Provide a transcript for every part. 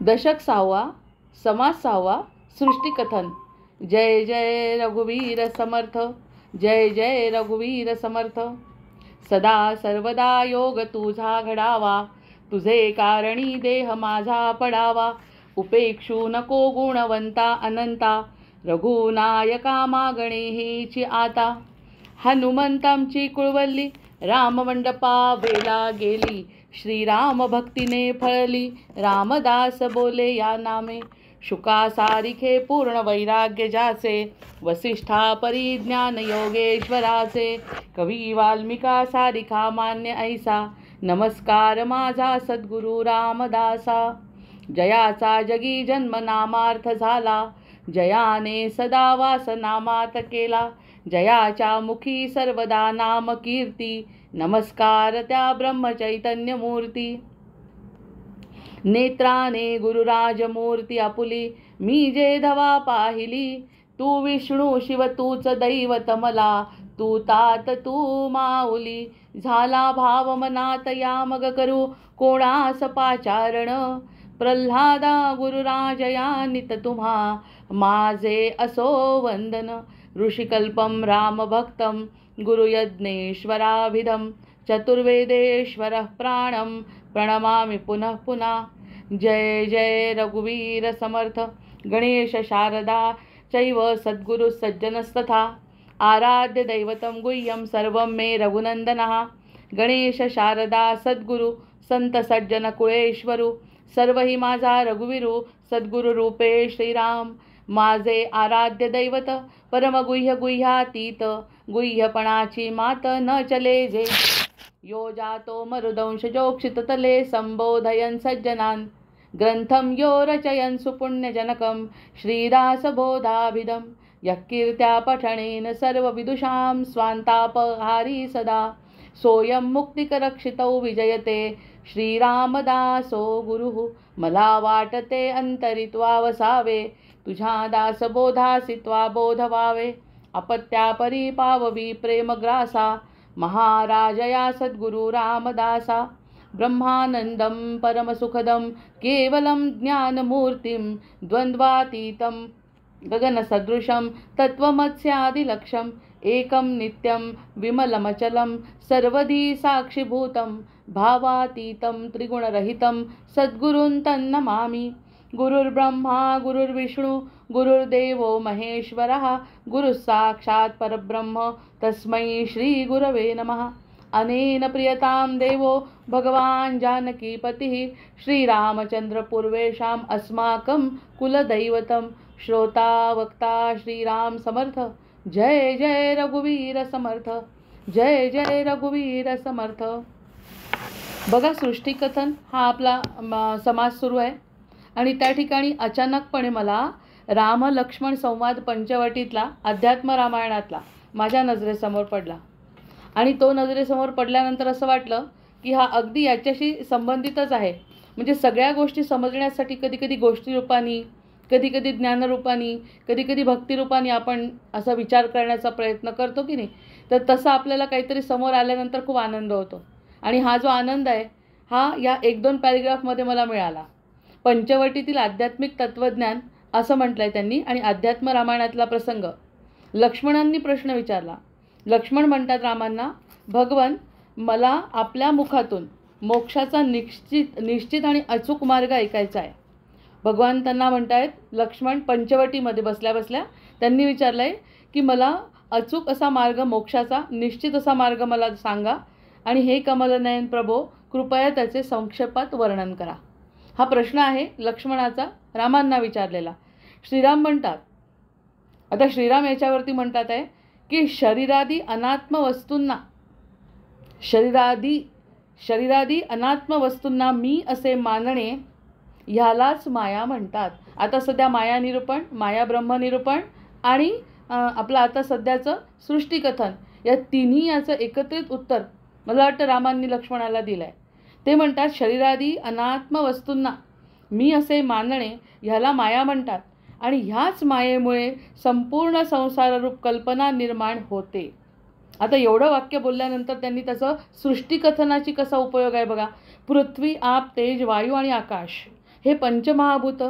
दशक 6वा, समास 6वा, सृष्टिकथन. जय जय रघुवीर समर्थ, जय जय रघुवीर समर्थ. सदा सर्वदा योग तुझा घडावा, तुझे कारणी देह माझा पडावा. उपेक्षू नको गुणवंता अनंता, रघुनायका मागणे हेची आता. हनुमंतांची कुळवल्ली राममंडपा वेला गेली, श्रीराम भक्तीने फळली. रामदास बोले या नामे, शुका सारिखे पूर्ण वैराग्य जाचे. वसिष्ठा परिज्ञान योगेश्वराचे, कवी वाल्मिका सारिखा मान्य ऐसा. नमस्कार माझा सद्गुरु रामदासा, जयाचा जगी जन्म नामार्थ झाला. जयाने सदा वास नामात केला, जयाच्या मुखी सर्वदा नाम कीर्ती. नमस्कार त्या ब्रह्मचैतन्य मूर्ती. नेत्राने गुरुराज मूर्ती आपुली, मी जे धवा पाहिली. तू विष्णू शिव तूच दैवत मला, तू तात तू माऊली. झाला भाव मनात या मग करू कोणास पाचारण. प्रल्हादा गुरुराजया नित तुम्हा, माझे असो वंदन. ऋषिकल्पम रामभक्तं गुरुयज्ञेश्वराभिधं. चतुर्वेदेश्वरः प्राणं प्रणमामि पुनः पुनः. जय जय रघुवीर समर्थ. गणेश शारदा चैव सद्गुरु सज्जनस्तथा. आराध्य दैवतं गुह्यं सर्वं मे रघुनंदनः. गणेश शारदा सद्गुरु संत सज्जन कुळेश्वरू, सर्व ही माझा रघुवीरू. सद्गुरु रूपे श्रीराम, माझे आराध्य दैवत. परमगुह्य गुह्यातीत, गुह्यपणाची मात न चले जे. यो जातो मरुदंश जोक्षित तले, संबोधयन सज्जनान. ग्रंथम यो रचयन सुपुण्यजनकं, श्रीदास बोधाभिधम. यकीर्त्या पठणेन सर्व विदुषां, स्वांतापहारी सदा. सोयम मुक्तिकरक्षितौ विजयते, श्रीरामदासो गुरुः. मला वाटते अंतरित्वा वसावे, तुझ्या दासबोधासी त्वा बोध व्हावे. अपत्यापरी पाववी प्रेमग्रासा, महाराजया सद्गुरु रामदासा. ब्रह्मानंदं परमसुखदं केवलं ज्ञानमूर्तिं, द्वंद्वातीतं गगनसदृशं तत्त्वमस्यादिलक्ष्यम्. एकं नित्यं विमलमचलं सर्वधी साक्षिभूतं, भावातीतं त्रिगुणरहितं सद्गुरुं तन्नमामि. गुरुर्ब्रह्मा गुरुर्विष्णु गुरुर्देवो महेश्वरः, गुरुः साक्षात् परब्रह्म तस्मै श्री गुरवे नमः. अनेन प्रियतां देवो भगवान् जानकीपतिः, श्रीरामचंद्र पूर्वेषाम् अस्माकं कुलदैवतं. श्रोता वक्ता श्रीराम समर्थ. जय जय रघुवीर समर्थ, जय जय रघुवीर समर्थ. बघा, सृष्टिकथन हा आपला समास सुरू आहे आणि त्या ठिकाणी अचानकपणे मला राम लक्ष्मण संवाद पंचवटीतला अध्यात्म रामायणातला माझ्या नजरेसमोर पडला. आणि तो नजरेसमोर पडल्यानंतर असं वाटलं की हा अगदी याच्याशी संबंधितच आहे. म्हणजे सगळ्या गोष्टी समजण्यासाठी कधीकधी गोष्टीरूपाने, कधीकधी ज्ञानरूपाने, कधीकधी भक्तिरूपाने आपण असा विचार करण्याचा प्रयत्न करतो की नाही. तर तसं आपल्याला काहीतरी समोर आल्यानंतर खूप आनंद होतो. आणि हा जो आनंद आहे हा या 1-2 पॅरेग्राफमध्ये मला मिळाला. पंचवटीतील आध्यात्मिक तत्त्वज्ञान असं म्हटलं आहे त्यांनी. आणि अध्यात्म रामायणातला प्रसंग. लक्ष्मणांनी प्रश्न विचारला. लक्ष्मण म्हणतात रामांना, भगवन मला आपल्या मुखातून मोक्षाचा निश्चित आणि अचूक मार्ग ऐकायचा आहे. भगवान त्यांना म्हणतायत, लक्ष्मण पंचवटीमध्ये बसल्या बसल्या त्यांनी विचारलं आहे की मला अचूक असा मार्ग, मोक्षाचा निश्चित असा मार्ग मला सांगा. आणि हे कमलनयन प्रभो, कृपया त्याचे संक्षेपात वर्णन करा. हा प्रश्न आहे लक्ष्मणाचा रामांना विचारलेला. श्रीराम म्हणतात, आता श्रीराम याच्यावरती म्हणतात आहे की शरीरादी अनात्म वस्तूंना मी असे मानणे ह्यालाच माया म्हणतात. आता सध्या माया निरूपण, माया ब्रह्म निरूपण आणि आपलं आता सध्याचं सृष्टिकथन, या तिन्ही याचं एकत्रित उत्तर मला वाटतं रामांनी लक्ष्मणाला दिलं आहे. ते म्हणतात शरीरादी अनात्म वस्तूंना मी असे मानणे ह्याला माया म्हणतात. आणि ह्याच मायेमुळे संपूर्ण संसाररूप कल्पना निर्माण होते. आता एवढं वाक्य बोलल्यानंतर त्यांनी त्याचं सृष्टिकथनाची कसा उपयोग आहे बघा. पृथ्वी, आप, तेज, वायू आणि आकाश हे पंचमहाभूत,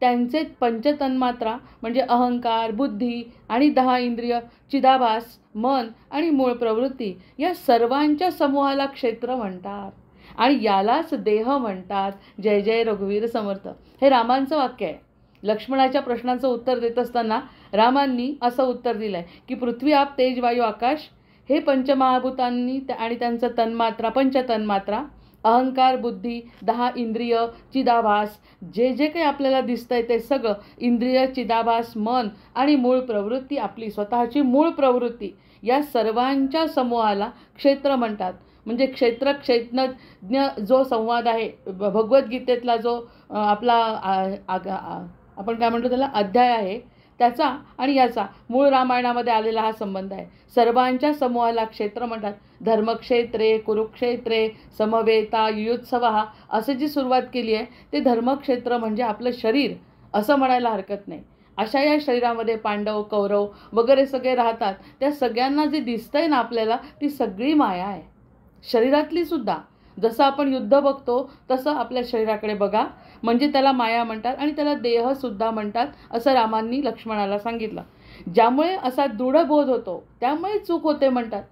त्यांचे पंचतन्मात्रा म्हणजे अहंकार, बुद्धी आणि 10 इंद्रिय, चिदाभास, मन आणि मूळ प्रवृत्ती या सर्वांच्या समूहाला क्षेत्र म्हणतात आणि यालाच देह म्हणतात. जय जय रघुवीर समर्थ. हे रामांचं वाक्य आहे. लक्ष्मणाच्या प्रश्नांचं उत्तर देत असताना रामांनी असं उत्तर दिलं आहे की पृथ्वी, आप, तेज, वायू, आकाश हे पंचमहाभूतांनी आणि त्यांचं तन्मात्रा, पंचतन्मात्रा, अहंकार, बुद्धी, 10 इंद्रिय, चिदाभास, जे जे काही आपल्याला दिसतंय ते सगळं, इंद्रिय, चिदाभास, मन आणि मूळ प्रवृत्ती, आपली स्वतःची मूळ प्रवृत्ती, या सर्वांच्या समूहाला क्षेत्र म्हणतात. म्हणजे क्षेत्र क्षेत्रज्ञ जो संवाद आहे भगवद्गीतेतला, जो आपला आपण काय म्हणतो त्याला अध्याय आहे, त्याचा आणि याचा मूळ रामायणामध्ये आलेला हा संबंध आहे. सर्वांच्या समूहाला क्षेत्र म्हणतात. धर्मक्षेत्रे कुरुक्षेत्रे समवेता युयुत्सवः असं जी सुरुवात केली आहे ते धर्मक्षेत्र म्हणजे आपलं शरीर असं म्हणायला हरकत नाही. अशा या शरीरामध्ये पांडव, कौरव वगैरे सगळे राहतात. त्या सगळ्यांना जे दिसतंय ना आपल्याला, ती सगळी माया आहे शरीरातली सुद्धा. जसं आपण युद्ध बघतो तसं आपल्या शरीराकडे बघा, म्हणजे त्याला माया म्हणतात आणि त्याला देहसुद्धा म्हणतात, असं रामांनी लक्ष्मणाला सांगितलं. ज्यामुळे असा दृढबोध होतो त्यामुळे चूक होते म्हणतात.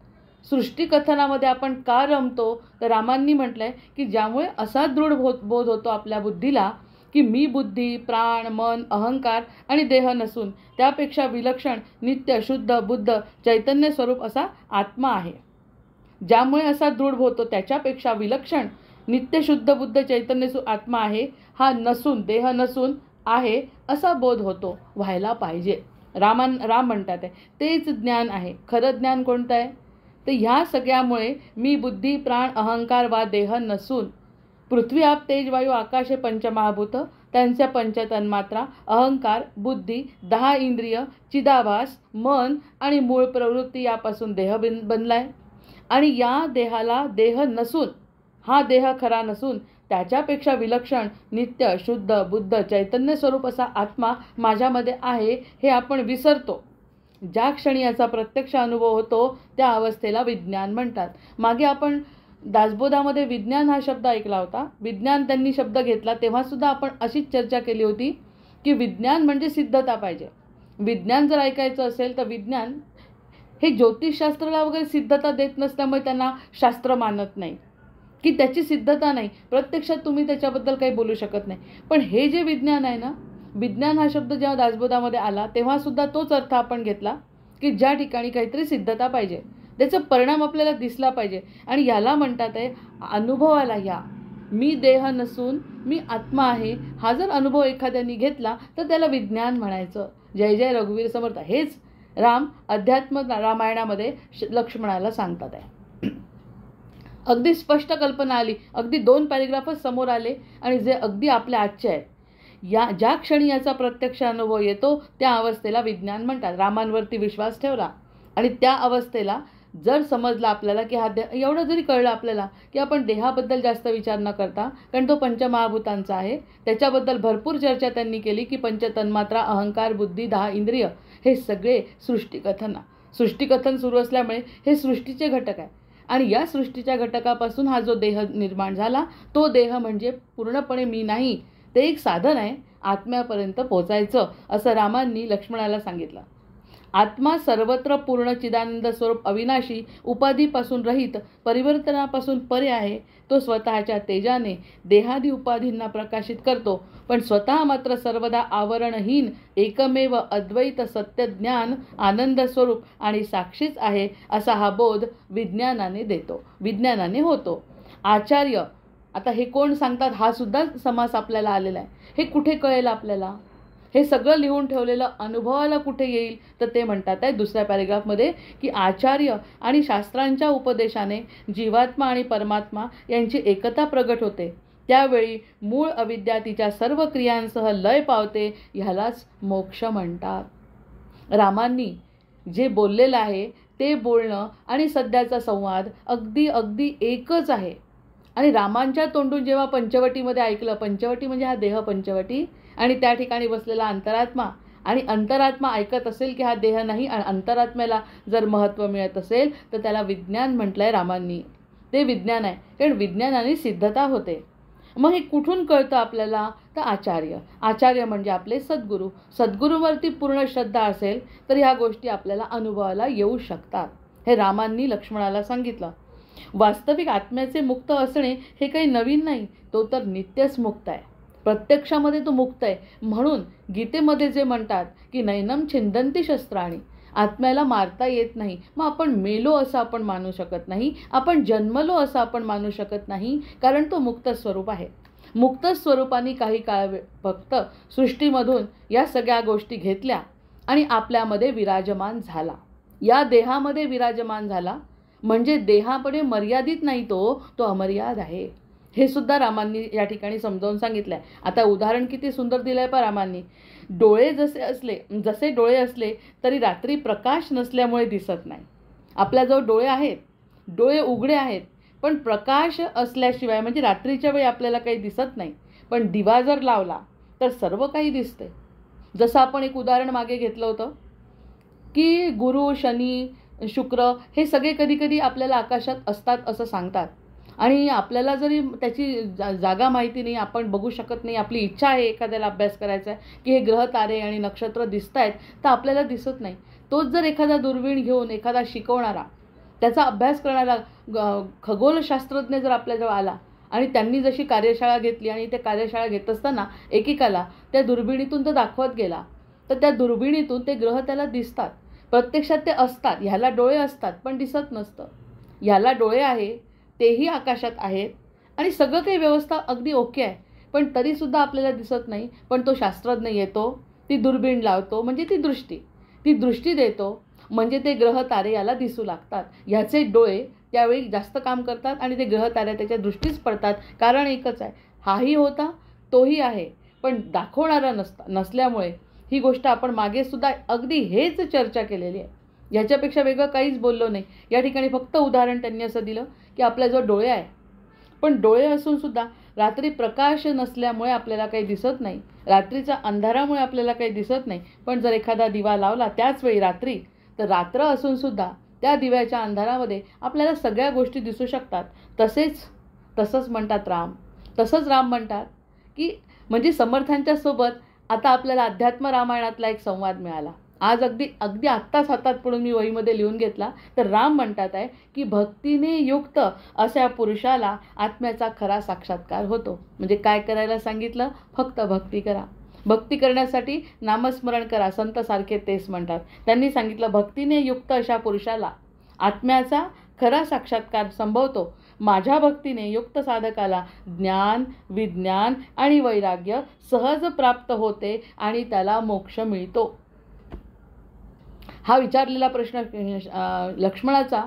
सृष्टिकथनामध्ये आपण का रमतो तर रामांनी म्हटलंय की ज्यामुळे असा दृढ बोध होतो आपल्या बुद्धीला की मी बुद्धी, प्राण, मन, अहंकार आणि देह नसून त्यापेक्षा विलक्षण नित्य शुद्ध बुद्ध चैतन्य स्वरूप असा आत्मा आहे. ज्यामुळे असा दृढ होतो त्याच्यापेक्षा विलक्षण नित्य शुद्ध बुद्ध चैतन्य आत्मा आहे, हा नसून, देह नसून आहे असा बोध होतो, व्हायला पाहिजे. राम म्हणतात आहे तेच ज्ञान आहे. खरं ज्ञान कोणतं आहे तर ह्या सगळ्यामुळे मी बुद्धी, प्राण, अहंकार वा देह नसून पृथ्वी, आप, तेज, वायू, आकाश हे पंचमहाभूत, त्यांच्या पंचतन्मात्रा, अहंकार, बुद्धी, 10 इंद्रिय, चिदाभास, मन आणि मूळ प्रवृत्ती यापासून देह बनलाय. आणि या देहाला देह नसून, हा देह खरा नसून त्याच्यापेक्षा विलक्षण नित्य शुद्ध बुद्ध चैतन्य स्वरूप असा आत्मा माझ्यामध्ये आहे हे आपण विसरतो. ज्या क्षणी याचा प्रत्यक्ष अनुभव होतो त्या अवस्थेला विज्ञान म्हणतात. मागे आपण दासबोधामध्ये विज्ञान हा शब्द ऐकला होता. विज्ञान त्यांनी शब्द घेतला तेव्हासुद्धा आपण अशीच चर्चा केली होती की विज्ञान म्हणजे सिद्धता पाहिजे. विज्ञान जर ऐकायचं असेल तर विज्ञान हे ज्योतिषशास्त्राला वगैरे सिद्धता देत नसल्यामुळे त्यांना शास्त्र मानत नाही की त्याची सिद्धता नाही, प्रत्यक्षात तुम्ही त्याच्याबद्दल काही बोलू शकत नाही. पण हे जे विज्ञान आहे ना, विज्ञान हा शब्द जेव्हा दासबोधामध्ये आला तेव्हासुद्धा तोच अर्थ आपण घेतला की ज्या ठिकाणी काहीतरी सिद्धता पाहिजे, त्याचा परिणाम आपल्याला दिसला पाहिजे. आणि याला म्हणतात आहे अनुभवाला या. मी देह नसून मी आत्मा आहे हा जर अनुभव एखाद्याने घेतला तर त्याला विज्ञान म्हणायचं. जय जय रघुवीर समर्थ. हेच राम अध्यात्म रामायणामध्ये लक्ष्मणाला सांगतात आहे. अगदी स्पष्ट कल्पना आली, अगदी 2 पॅरेग्राफच समोर आले आणि जे अगदी आपल्या आजचे आहेत. ज्या क्षणी याचा प्रत्यक्ष अनुभव येतो त्या अवस्थेला विज्ञान म्हणतात. रामांवरती विश्वास ठेवला आणि त्या अवस्थेला जर समजलं आपल्याला की हा एवढं जरी कळलं आपल्याला की आपण देहाबद्दल जास्त विचार न करता, कारण तो पंचमहाभूतांचा आहे, त्याच्याबद्दल भरपूर चर्चा त्यांनी केली की पंचतन्मात्रा, अहंकार, बुद्धी, 10 इंद्रिय हे सगळे सृष्टिकथन सुरू असल्यामुळे हे सृष्टीचे घटक आहे. आणि या सृष्टीच्या घटकापासून हा जो देह निर्माण झाला तो देह म्हणजे पूर्णपणे मी नाही, ते एक साधन आहे आत्म्यापर्यंत पोचायचं, असं रामांनी लक्ष्मणाला सांगितलं. आत्मा सर्वत्र पूर्ण चिदानंद स्वरूप अविनाशी, उपाधीपासून रहित, परिवर्तनापासून परे आहे. तो स्वतःच्या तेजाने देहादी उपाधींना प्रकाशित करतो, पण स्वतः मात्र सर्वदा आवरणहीन, एकमेव अद्वैत सत्य ज्ञान आनंद स्वरूप आणि साक्षीच आहे असा हा बोध विज्ञानाने होतो. आचार्य, आता हे कोण सांगतात हा सुद्धा समास आपल्याला आलेला आहे. हे कुठे कळेल आपल्याला? हे सगळं लिहून ठेवलेलं अनुभवाला कुठे येईल तर ते म्हणतात आहे 2ऱ्या पॅरेग्राफमध्ये की आचार्य आणि शास्त्रांच्या उपदेशाने जीवात्मा आणि परमात्मा यांची एकता प्रगट होते. त्यावेळी मूळ अविद्या तिच्या सर्व क्रियांसह लय पावते. ह्यालाच मोक्ष म्हणतात. रामांनी जे बोललेलं आहे ते बोलणं आणि सध्याचा संवाद अगदी एकच आहे. आणि रामांच्या तोंडून जेव्हा पंचवटीमध्ये ऐकलं, पंचवटी म्हणजे हा देह पंचवटी, आणि त्या ठिकाणी बसलेला अंतरात्मा, आणि अंतरात्मा ऐकत असेल की हा देह नाही आणि अंतरात्म्याला जर महत्त्व मिळत असेल तर त्याला विज्ञान म्हटलंय रामांनी. ते विज्ञान आहे, कारण विज्ञानाने सिद्धता होते. मग हे कुठून कळतं आपल्याला? तर आचार्य म्हणजे आपले सद्गुरू. सद्गुरूवरती पूर्ण श्रद्धा असेल तर ह्या गोष्टी आपल्याला अनुभवाला येऊ शकतात. हे रामांनी लक्ष्मणाला सांगितलं. वास्तविक आत्म्याचे मुक्त असणे हे काही नवीन नाही, तो तर नित्यच मुक्त आहे. प्रत्यक्षामध्ये तो मुक्त आहे. म्हणून गीतेमध्ये जे म्हणतात की नैनम छिंदंती शस्त्राणी, आत्म्याला मारता येत नाही. मग आपण मेलो असं आपण मानू शकत नाही, आपण जन्मलो असं आपण मानू शकत नाही, कारण तो मुक्त स्वरूप आहे. मुक्त स्वरूपाने काही काळ फक्त सृष्टीमधून या सगळ्या गोष्टी घेतल्या आणि आपल्यामध्ये विराजमान झाला, या देहामध्ये विराजमान झाला. म्हणजे देहापुढे मर्यादित नाही, तो अमर्याद आहे. हे सुद्धा रामांनी या ठिकाणी समजावून सांगितलं आहे. आता उदाहरण किती सुंदर दिलं आहे रामांनी. जसे डोळे असले तरी रात्री प्रकाश नसल्यामुळे दिसत नाही. आपल्याजवळ डोळे आहेत, डोळे उघडे आहेत, पण प्रकाश असल्याशिवाय म्हणजे रात्रीच्या वेळी आपल्याला काही दिसत नाही. पण दिवा जर लावला तर सर्व काही दिसते. जसं आपण एक उदाहरण मागे घेतलं होतं की गुरु, शनी, शुक्र हे सगळे कधी कधी आपल्याला आकाशात असतात असं सांगतात. आणि आपल्याला जरी त्याची जागा माहिती नाही, आपण बघू शकत नाही, आपली इच्छा आहे एखाद्याला अभ्यास करायचा आहे की हे ग्रह तारे आणि नक्षत्र दिसत आहेत, तर आपल्याला दिसत नाही. तोच जर एखादा दुर्बीण घेऊन एखादा शिकवणारा, त्याचा अभ्यास करणारा खगोलशास्त्रज्ञ जर आपल्याजवळ आला आणि त्यांनी जशी कार्यशाळा घेतली आणि ते कार्यशाळा घेत असताना एकेकाला त्या दुर्बिणीतून तो दाखवत गेला, तर त्या दुर्बिणीतून ते ग्रह त्याला दिसतात. प्रत्यक्षात ते असतात, ह्याला डोळे असतात पण दिसत नसतं. ह्याला डोळे आहे, तेही आकाशात आहेत आणि सगळं काही व्यवस्था अगदी ओके आहे, पण तरीसुद्धा आपल्याला दिसत नाही. पण तो शास्त्रज्ञ येतो, ती दुर्बीण लावतो, म्हणजे ती दृष्टी देतो, म्हणजे ते ग्रह तारे याला दिसू लागतात. ह्याचे डोळे त्यावेळी जास्त काम करतात आणि ते ग्रह तारे त्याच्या दृष्टीच पडतात. कारण एकच आहे, हाही होता तोही आहे, पण दाखवणारा नसल्यामुळे ही गोष्ट आपण मागे सुद्धा अगदी हेच चर्चा केलेली आहे. याच्यापेक्षा वेगळं काहीच बोललो नाही. या ठिकाणी फक्त उदाहरण त्यांनी असं दिलं की आपल्याजवळ डोळे आहे, पण डोळे असूनसुद्धा रात्री प्रकाश नसल्यामुळे आपल्याला काही दिसत नाही, रात्रीच्या अंधारामुळे आपल्याला काही दिसत नाही. पण जर एखादा दिवा लावला त्याच वेळी रात्री, तर रात्र असूनसुद्धा त्या दिव्याच्या अंधारामध्ये आपल्याला सगळ्या गोष्टी दिसू शकतात. तसंच म्हणतात राम म्हणतात की म्हणजे समर्थांच्या सोबत आता आपल्याला अध्यात्म रामायणातला एक संवाद मिळाला. आज अगदी आत्ताच हातात पडून मी वहीमध्ये लिहून घेतला. तर राम म्हणतात आहे की भक्तीने युक्त अशा पुरुषाला आत्म्याचा खरा साक्षात्कार होतो. म्हणजे काय करायला सांगितलं? फक्त भक्ती करा. भक्ती करण्यासाठी नामस्मरण करा. संत सारखे तेच म्हणतात. त्यांनी सांगितलं भक्तीने युक्त अशा पुरुषाला आत्म्याचा खरा साक्षात्कार संभवतो. माझ्या भक्तीने युक्त साधकाला ज्ञान, विज्ञान आणि वैराग्य सहज प्राप्त होते आणि त्याला मोक्ष मिळतो. हा विचारलेला प्रश्न लक्ष्मणाचा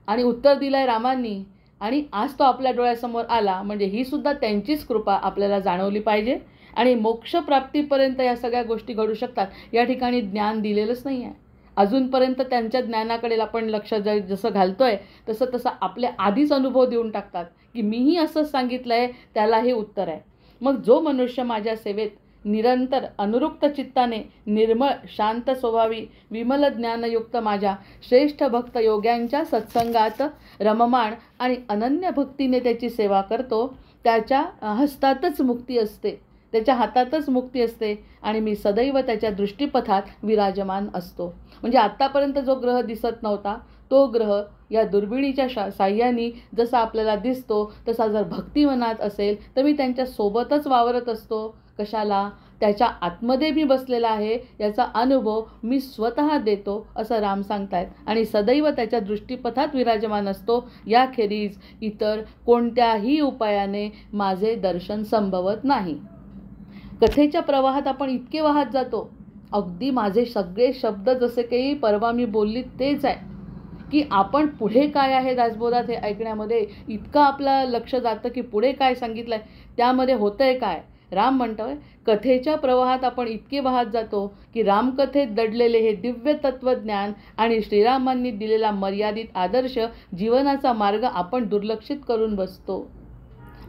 आणि उत्तर दिलंय रामांनी, आणि आज तो आपल्या डोळ्यासमोर आला. म्हणजे ही सुद्धा त्यांचीच कृपा आपल्याला जाणवली पाहिजे. आणि मोक्षप्राप्तीपर्यंत या सगळ्या गोष्टी घडू शकतात. या ठिकाणी ज्ञान दिलेलंच नाही आहे अजूनपर्यंत. त्यांच्या ज्ञानाकडे आपण लक्ष जसं घालतोय तसं आपले आधीच अनुभव देऊन टाकतात की मीही असंच सांगितलं आहे, त्याला हे उत्तर आहे. मग जो मनुष्य माझ्या सेवेत निरंतर अनुरुक्त चित्ताने निर्मळ शांत स्वभावी विमल ज्ञानयुक्त माझ्या श्रेष्ठ भक्त योग्यांच्या सत्संगात रममाण आणि अनन्य भक्तीने त्याची सेवा करतो, त्याच्या हस्तातच मुक्ती असते, त्याच्या हातातच मुक्ती असते आणि मी सदैव त्याच्या दृष्टीपथात विराजमान असतो. म्हणजे आत्तापर्यंत जो ग्रह दिसत नव्हता तो ग्रह या दुर्बिणीच्या साह्याने जसा आपल्याला दिसतो, तसा जर भक्ती मनात असेल तर मी त्यांच्या सोबतच वावरत असतो. कशाला? त्याच्या आतमध्ये मी बसलेला आहे याचा अनुभव मी स्वतः देतो असं राम सांगतायत. आणि सदैव त्याच्या दृष्टीपथात विराजमान असतो. याखेरीज इतर कोणत्याही उपायाने माझे दर्शन संभवत नाही. कथेच्या प्रवाहात आपण इतके वाहत जातो, अगदी माझे सगळे शब्द जसे काही परवा मी बोलली तेच आहे की आपण पुढे काय आहे दासबोधात हे ऐकण्यामध्ये इतकं आपलं लक्ष जातं की पुढे काय सांगितलं आहे त्यामध्ये होतंय काय. राम म्हणतोय कथेच्या प्रवाहात आपण इतके वाहत जातो की रामकथेत दडलेले हे दिव्य तत्वज्ञान आणि श्रीरामांनी दिलेला मर्यादित आदर्श जीवनाचा मार्ग आपण दुर्लक्षित करून बसतो.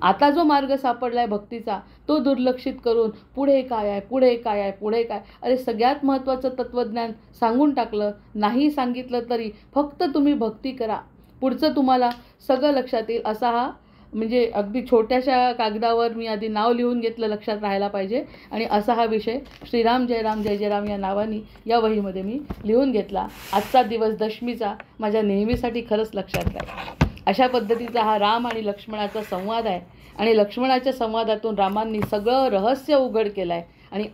आता जो मार्ग सापडलाय भक्तीचा तो दुर्लक्षित करून पुढे काय आहे, पुढे काय आहे, पुढे काय. अरे सगळ्यात महत्त्वाचं तत्वज्ञान सांगून टाकलं. नाही सांगितलं तरी फक्त तुम्ही भक्ती करा, पुढचं तुम्हाला सगळं लक्षात येईल. असा हा म्हणजे अगदी छोट्याशा कागदावर मी आधी नाव लिहून घेतलं, लक्षात राहायला पाहिजे. आणि असा हा विषय श्रीराम जय राम जय जय राम या नावाने या वहीमध्ये मी लिहून घेतला. आजचा दिवस दशमीचा माझ्या नेहमीसाठी खरंच लक्षात राहील. अशा पद्धतीचा हा राम आणि लक्ष्मणाचा संवाद आहे. आणि लक्ष्मणाच्या संवादातून रामांनी सगळं रहस्य उघड केलं आहे आणि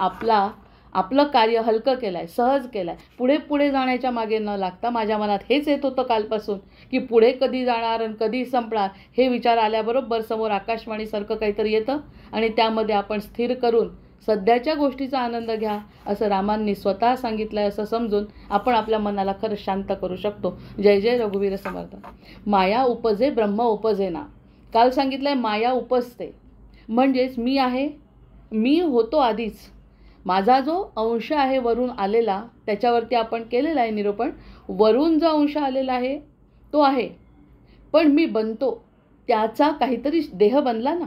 आपलं कार्य हलकं केलं आहे, सहज केलं आहे. पुढे पुढे जाण्याच्या मागे न लागता माझ्या मनात हेच येत होतं कालपासून की पुढे कधी जाणार आणि कधी संपणार हे विचार आल्याबरोबर समोर आकाशवाणीसारखं काहीतरी येतं आणि त्यामध्ये आपण स्थिर करून सध्याच्या गोष्टीचा आनंद घ्या असं रामांनी स्वतः सांगितलं आहे असं समजून आपण आपल्या मनाला खरंच शांत करू शकतो. जय जय रघुवीर समर्थ. माया उपजे ब्रह्म उपजेना. काल सांगितलं आहे माया उपजते म्हणजेच मी आहे, मी होतो आधीच. माझा जो अंश आहे वरून आलेला त्याच्यावरती आपण केलेला आहे निरूपण. वरून जो अंश आलेला आहे तो आहे, पण मी बनतो त्याचा काहीतरी देह बनला ना.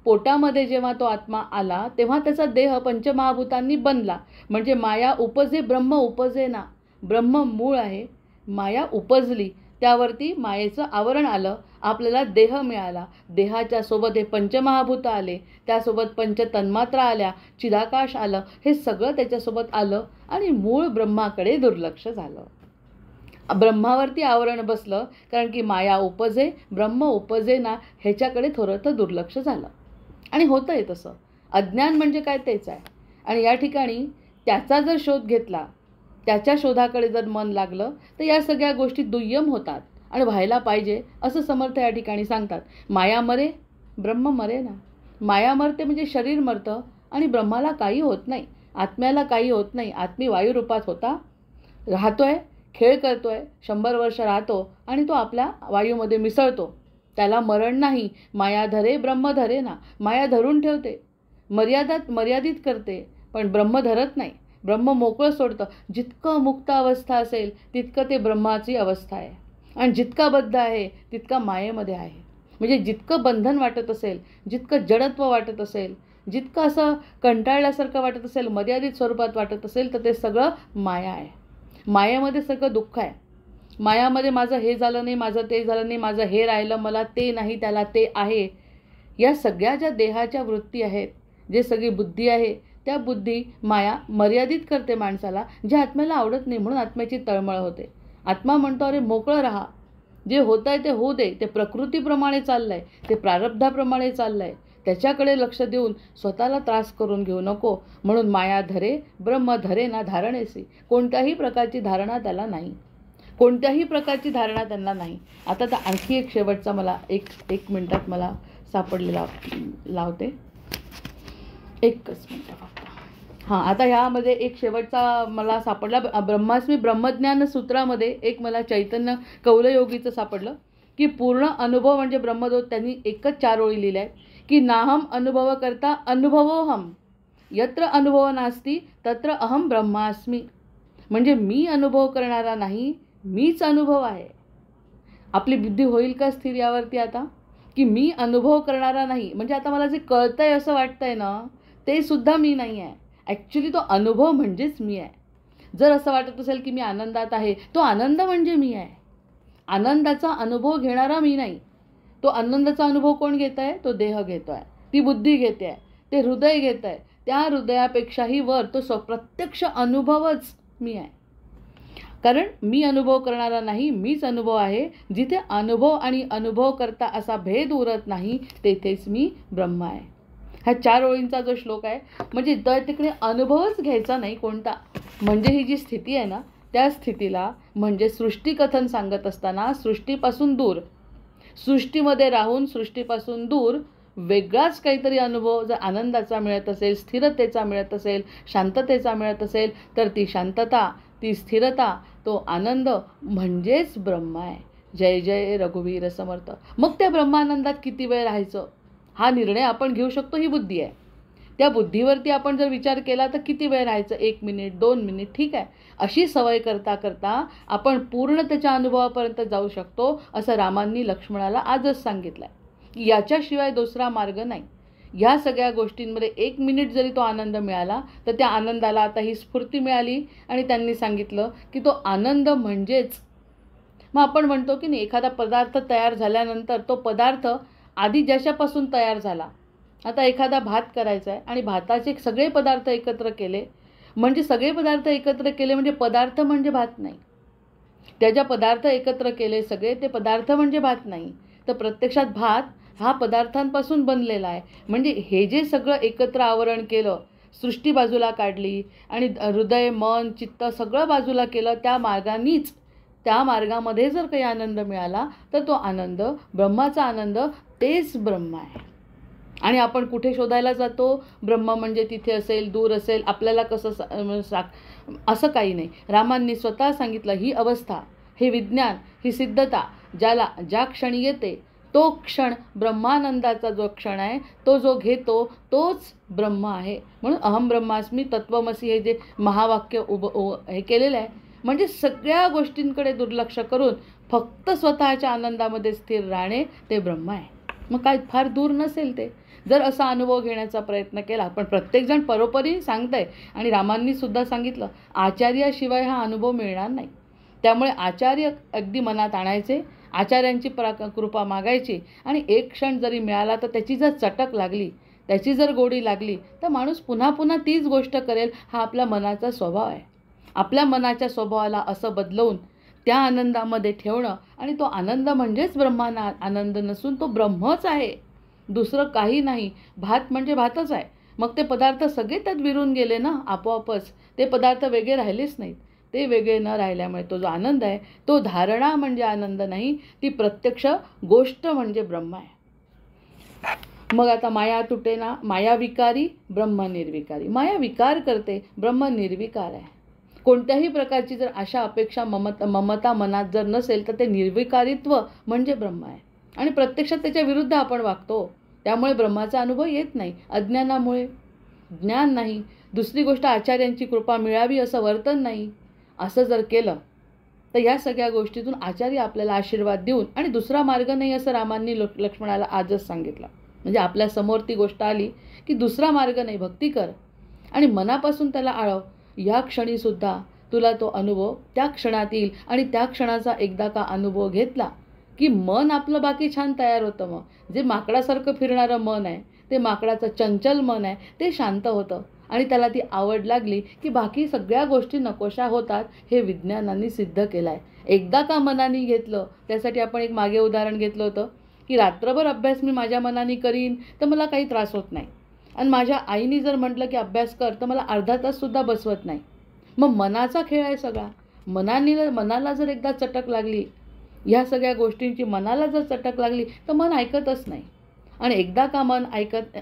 पोटामध्ये जेव्हा तो आत्मा आला तेव्हा त्याचा देह पंचमहाभूतांनी बनला. म्हणजे माया उपजे ब्रह्म उपजे ना. ब्रह्म मूळ आहे, माया उपजली, त्यावरती मायेचं आवरण आलं, आपल्याला देह मिळाला. देहाच्या सोबत हे पंचमहाभूत आले, त्यासोबत पंचतन्मात्रा आल्या, चिदाकाश आलं, हे सगळं त्याच्यासोबत आलं आणि मूळ ब्रह्माकडे दुर्लक्ष झालं. ब्रह्मावरती आवरण बसलं कारण की माया उपजे ब्रह्म उपजे ना ह्याच्याकडे थोडंसं दुर्लक्ष झालं. आणि होतं आहे तसं. अज्ञान म्हणजे काय तेच आहे. आणि या ठिकाणी त्याचा जर शोध घेतला, त्याच्या शोधाकडे जर मन लागलं तर या सगळ्या गोष्टी दुय्यम होतात आणि व्हायला पाहिजे असं समर्थ या ठिकाणी सांगतात. माया मरे ब्रह्म मरे ना. माया मरते म्हणजे शरीर मरतं आणि ब्रह्माला काही होत नाही, आत्म्याला काही होत नाही. आत्मी वायुरूपात होता, राहतोय, खेळ करतोय, 100 वर्ष राहतो आणि तो आपल्या वायूमध्ये मिसळतो. त्याला मरण नाही. माया धरे ब्रह्म धरे ना. माया धरून ठेवते, मर्यादित करते, पण ब्रह्म धरत नाही. ब्रह्म मोकळं सोडतं. जितकं मुक्त अवस्था असेल तितकं ते ब्रह्माची अवस्था आहे आणि जितका बद्ध आहे तितका मायेमध्ये आहे. म्हणजे जितकं बंधन वाटत असेल, जितकं जडत्व वाटत असेल, जितकं असं कंटाळल्यासारखं वाटत असेल, मर्यादित स्वरूपात वाटत असेल तर ते सगळं माया आहे. मायेमध्ये सगळं दुःख आहे. मायामध्ये माझं हे झालं नाही, माझं ते झालं नाही, माझं हे राहिलं, मला ते नाही, त्याला ते आहे. या सगळ्या ज्या देहाच्या वृत्ती आहेत, जे सगळी बुद्धी आहे, त्या बुद्धी माया मर्यादित करते माणसाला. जे आत्म्याला आवडत नाही म्हणून आत्म्याची तळमळ होते. आत्मा म्हणतो अरे मोकळं राहा, जे होत आहे ते होऊ दे. ते प्रकृतीप्रमाणे चाललं आहे, ते प्रारब्धाप्रमाणे चाललं आहे, त्याच्याकडे लक्ष देऊन स्वतःला त्रास करून घेऊ नको. म्हणून माया धरे ब्रह्म धरे ना धारणेसी. कोणत्याही प्रकारची धारणा त्याला नाही, कोणत्याही प्रकारची धारणा त्यांना नाही. आता तर आणखी एक शेवटचा मला एक मिनिटात मला सापडलेला लावते. एकच मिनिट फक्त. हां, आता ह्यामध्ये एक शेवटचा मला सापडला. ब्रह्मास्मी ब्रह्मज्ञान सूत्रामध्ये एक मला चैतन्य कौलयोगीचं सापडलं की पूर्ण अनुभव म्हणजे ब्रह्मदोत. त्यांनी एकच 4 ओळी लिहिल्या आहेत की नाहम अनुभव करता अनुभवोहम, यत्र अनुभव नास्ती तत्र अहम ब्रह्मास्मी. म्हणजे मी अनुभव करणारा नाही, मीच अनुभव आहे. आपली बुद्धी होईल का स्थिर यावरती आता की मी अनुभव करणारा नाही. म्हणजे आता मला जे कळतंय असं वाटतंय ना ते सुद्धा मी नाही आहे. ॲक्च्युली तो अनुभव म्हणजेच मी आहे. जर असं वाटत असेल की मी आनंदात आहे, तो आनंद म्हणजे मी आहे. आनंदाचा अनुभव घेणारा मी नाही. तो आनंदाचा अनुभव कोण घेत आहे? तो देह घेतो आहे, ती बुद्धी घेते आहे, ते हृदय घेत आहे. त्या हृदयापेक्षाही वर तो प्रत्यक्ष अनुभवच मी आहे. कारण मी अनुभव करणारा नाही, मीच अनुभव आहे. जिथे अनुभव आणि अनुभव करता असा भेद उरत नाही तेथेच मी ब्रह्म आहे. ह्या 4 ओळींचा जो श्लोक आहे म्हणजे तर तिकडे अनुभवच घ्यायचा नाही कोणता. म्हणजे ही जी स्थिती आहे ना त्या स्थितीला म्हणजे सृष्टीकथन सांगत असताना सृष्टीपासून दूर, सृष्टीमध्ये राहून सृष्टीपासून दूर वेगळाच काहीतरी अनुभव जर आनंदाचा मिळत असेल, स्थिरतेचा मिळत असेल, शांततेचा मिळत असेल तर ती शांतता, ती स्थिरता, तो आनंद म्हणजेच ब्रह्म आहे. जय जय रघुवीर समर्थ. मग त्या ब्रह्मानंदात किती वेळ राहायचं हा निर्णय आपण घेऊ शकतो. ही बुद्धी आहे. त्या बुद्धीवरती आपण जर विचार केला तर किती वेळ राहायचं, 1 मिनिट 2 मिनिट ठीक आहे. अशी सवय करता करता आपण पूर्ण त्याच्या अनुभवापर्यंत जाऊ शकतो असं रामांनी लक्ष्मणाला आजच सांगितलं आहे. याच्याशिवाय दुसरा मार्ग नाही. ह्या सगळ्या गोष्टींमध्ये 1 मिनिट जरी तो आनंद मिळाला तर त्या आनंदाला आता ही स्फूर्ती मिळाली आणि त्यांनी सांगितलं की तो आनंद म्हणजेच. मग आपण म्हणतो की नाही एखादा पदार्थ तयार झाल्यानंतर तो पदार्थ आधी ज्याच्यापासून तयार झाला. आता एखादा भात करायचा आहे आणि भाताचे सगळे पदार्थ एकत्र केले म्हणजे सगळे पदार्थ एकत्र केले म्हणजे पदार्थ म्हणजे भात नाही. त्याच्या पदार्थ एकत्र केले सगळे ते पदार्थ म्हणजे भात नाही. तर प्रत्यक्षात भात हा पदार्थांपासून बनलेला आहे. म्हणजे हे जे सगळं एकत्र आवरण केलं, सृष्टी बाजूला काढली आणि हृदय मन चित्त सगळं बाजूला केलं, त्या मार्गानेच त्या मार्गामध्ये जर काही आनंद मिळाला तर तो आनंद ब्रह्माचा आनंद तेच ब्रह्म आहे. आणि आपण कुठे शोधायला जातो? ब्रह्म म्हणजे तिथे असेल दूर असेल आपल्याला कसं असं काही नाही. रामांनी स्वतः सांगितलं ही अवस्था, हे विज्ञान, ही सिद्धता ज्याला ज्या क्षणी येते तो क्षण ब्रह्मानंदाचा जो क्षण आहे तो जो घेतो तोच ब्रह्म आहे. म्हणून अहम ब्रह्मास्मी तत्वमसी हे जे महावाक्य हे केलेलं आहे म्हणजे सगळ्या गोष्टींकडे दुर्लक्ष करून फक्त स्वतःच्या आनंदामध्ये स्थिर राहणे ते ब्रह्म आहे. मग काय फार दूर नसेल ते. जर असा अनुभव घेण्याचा प्रयत्न केला, पण प्रत्येकजण परोपरी सांगतंय आणि रामांनी सुद्धा सांगितलं आचार्याशिवाय हा अनुभव मिळणार नाही. त्यामुळे आचार्य अगदी मनात आणायचे, आचार्यांची कृपा मागायची आणि एक क्षण जरी मिळाला तर त्याची जर चटक लागली, त्याची जर गोडी लागली तर माणूस पुन्हा पुन्हा तीच गोष्ट करेल. हा आपला मनाचा स्वभाव आहे. आपल्या मनाच्या स्वभावाला असं बदलवून त्या आनंदामध्ये ठेवणं आणि तो आनंद म्हणजेच ब्रह्माना आनंद नसून तो ब्रह्मच आहे, दुसरं काही नाही. भात म्हणजे भातच आहे. मग ते पदार्थ सगळे त्यात विरून गेले ना आपोआपच. ते पदार्थ वेगळे राहिलेच नाहीत. ते वेगळे न राहिल्यामुळे तो जो आनंद आहे तो धारणा म्हणजे आनंद नाही, ती प्रत्यक्ष गोष्ट म्हणजे ब्रह्म आहे. मग आता माया तुटे ना, माया विकारी ब्रह्म निर्विकारी. माया विकार करते, ब्रह्म निर्विकार आहे. कोणत्याही प्रकारची जर आशा अपेक्षा ममता मनात जर नसेल तर ते निर्विकारित्व म्हणजे ब्रह्म आहे. आणि प्रत्यक्षात त्याच्या विरुद्ध आपण वागतो. त्यामुळे ब्रह्माचा अनुभव येत नाही, अज्ञानामुळे. ज्ञान नाही. दुसरी गोष्ट आचार्यांची कृपा मिळावी असं वर्तन नाही. असं जर केलं तर या सगळ्या गोष्टीतून आचार्य आपल्याला आशीर्वाद देऊन आणि दुसरा मार्ग नाही असं रामांनी लक्ष्मणाला आजच सांगितलं. म्हणजे आपल्या समोर ती गोष्ट आली की दुसरा मार्ग नाही, भक्ती कर आणि मनापासून त्याला आळव. या क्षणीसुद्धा तुला तो अनुभव त्या क्षणात येईल आणि त्या क्षणाचा एकदा का अनुभव घेतला की मन आपलं बाकी छान तयार होतं. मग जे माकडासारखं फिरणारं मन आहे, ते माकडाचं चंचल मन आहे, ते शांत होतं आणि त्याला ती आवड लागली की बाकी सगळ्या गोष्टी नकोशा होतात. हे विज्ञानाने सिद्ध केलं आहे. एकदा का मनाने घेतलं, त्यासाठी आपण एक मागे उदाहरण घेतलं होतं की रात्रभर अभ्यास मी माझ्या मनाने करीन तर मला काही त्रास होत नाही. आणि माझ्या आईने जर म्हटलं की अभ्यास कर तर मला अर्धा ताससुद्धा बसवत नाही. मग मनाचा खेळ आहे सगळा. मनाला जर एकदा चटक लागली, ह्या सगळ्या गोष्टींची मनाला जर चटक लागली तर मन ऐकतच नाही. आणि एकदा का मन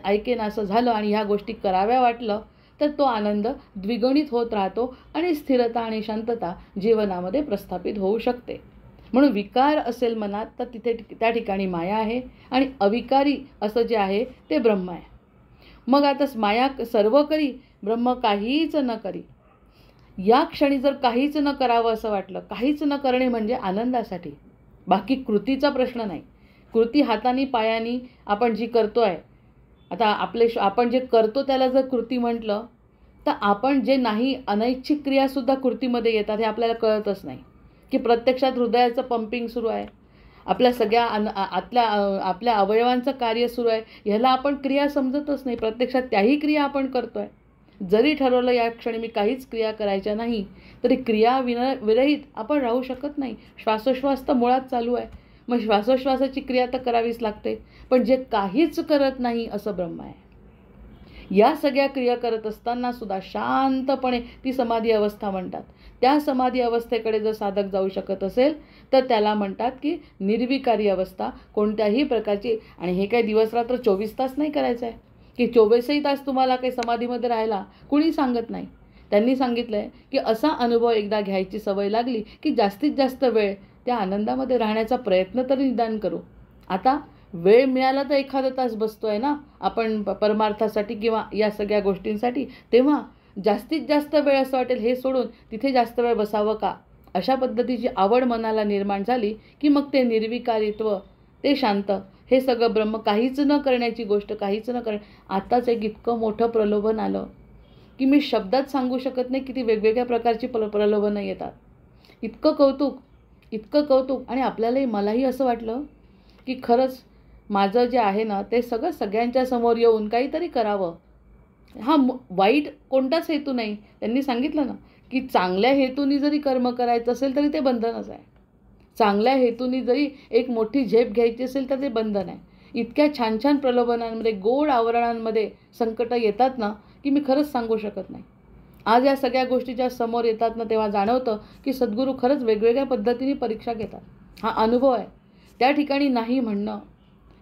ऐकेन असं झालं आणि ह्या गोष्टी कराव्या वाटलं तर तो आनंद द्विगुणित होत राहतो आणि स्थिरता आणि शांतता जीवनामध्ये प्रस्थापित होऊ शकते. म्हणून विकार असेल मनात तर तिथे त्या ठिकाणी माया आहे आणि अविकारी असं जे आहे ते ब्रह्म आहे. मग आता माया सर्व करी, ब्रह्म काहीच न करी. या क्षणी जर काहीच न करावं असं वाटलं, काहीच न करणे म्हणजे आनंदासाठी, बाकी कृतीचा प्रश्न नाही. कृती हातानी पायानी आपण जी करतो आहे, आता आपण जे करतो त्याला जर कृती म्हटलं तर आपण जे नाही अनैच्छिक क्रियासुद्धा कृतीमध्ये येतात हे आपल्याला कळतच नाही की प्रत्यक्षात हृदयाचं पंपिंग सुरू आहे, आपल्या सगळ्या आपल्या अवयवांचं कार्य सुरू आहे. ह्याला आपण क्रिया समजतच नाही. प्रत्यक्षात त्याही क्रिया आपण करतो आहे. जरी ठरवलं या क्षणी मी काहीच क्रिया करायच्या नाही तरी क्रिया विरहित आपण राहू शकत नाही. श्वासोश्वास तर मुळात चालू आहे, मग श्वासोश्वासाची क्रिया तर करावीच लागते. पण जे काहीच करत नाही असं ब्रह्म आहे. या सगळ्या क्रिया करत असताना सुद्धा शांतपणे ती समाधी अवस्था म्हणतात. त्या समाधी अवस्थेकडे जर साधक जाऊ शकत असेल तर त्याला म्हणतात की निर्विकारी अवस्था. कोणत्याही प्रकारची, आणि हे काही दिवस रात्र 24 तास नाही करायचं आहे की 24ही तास तुम्हाला काही समाधीमध्ये राहायला कुणी सांगत नाही. त्यांनी सांगितलं आहे की असा अनुभव एकदा घ्यायची सवय लागली की जास्तीत जास्त वेळ त्या आनंदामध्ये राहण्याचा प्रयत्न तरी निदान करू. आता वेळ मिळाला तर एखादा तास बसतो आहे ना आपण परमार्थासाठी किंवा या सगळ्या गोष्टींसाठी, तेव्हा जास्तीत जास्त वेळ असं वाटेल हे सोडून तिथे जास्त वेळ बसावं का, अशा पद्धतीची आवड मनाला निर्माण झाली की मग ते निर्विकारित्व, ते शांत, हे सगळं ब्रह्म, काहीच न करण्याची गोष्ट, काहीच न करणे. आताच एक इतकं मोठं प्रलोभन आलं की मी शब्दात सांगू शकत नाही. किती वेगवेगळ्या प्रकारची प्रलोभनं येतात. इतकं कौतुक. आणि आपल्यालाही, मलाही असं वाटलं की खरंच माझं जे आहे ना ते सगळं सगळ्यांच्या समोर येऊन काहीतरी करावं. हा वाईट कोणताच हेतू नाही. त्यांनी सांगितलं ना की चांगल्या हेतूनी जरी कर्म करायचं असेल तरी ते बंधनच आहे. चांगल्या हेतूनी जरी एक मोठी झेप घ्यायची असेल तर ते बंधन आहे. इतक्या छान छान प्रलोभनांमध्ये, गोड आवरणांमध्ये संकट येतात ना की मी खरंच सांगू शकत नाही. आज या सगळ्या गोष्टी ज्या समोर येतात ना तेव्हा जाणवतं की सद्गुरू खरंच वेगवेगळ्या पद्धतीने परीक्षा घेतात. हा अनुभव आहे. त्या ठिकाणी नाही म्हणणं,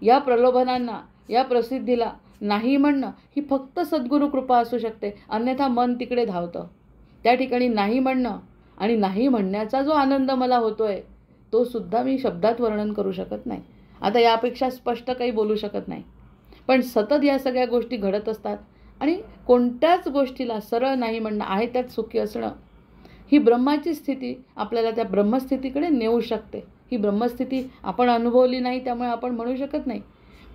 या प्रलोभनांना, या प्रसिद्धीला नाही म्हणणं ही फक्त सद्गुरू कृपा असू शकते. अन्यथा मन तिकडे धावतं. त्या ठिकाणी नाही म्हणणं आणि नाही म्हणण्याचा जो आनंद मला होतोय तो सुद्धा मी शब्दात वर्णन करू शकत नाही. आता यापेक्षा स्पष्ट काही बोलू शकत नाही. पण सतत या सगळ्या गोष्टी घडत असतात आणि कोणत्याच गोष्टीला सरळ नाही म्हणणं, आहे त्यात सुखी असणं, ही ब्रह्माची स्थिती आपल्याला त्या ब्रह्मस्थितीकडे नेऊ शकते. ही ब्रह्मस्थिती आपण अनुभवली नाही त्यामुळे आपण म्हणू शकत नाही.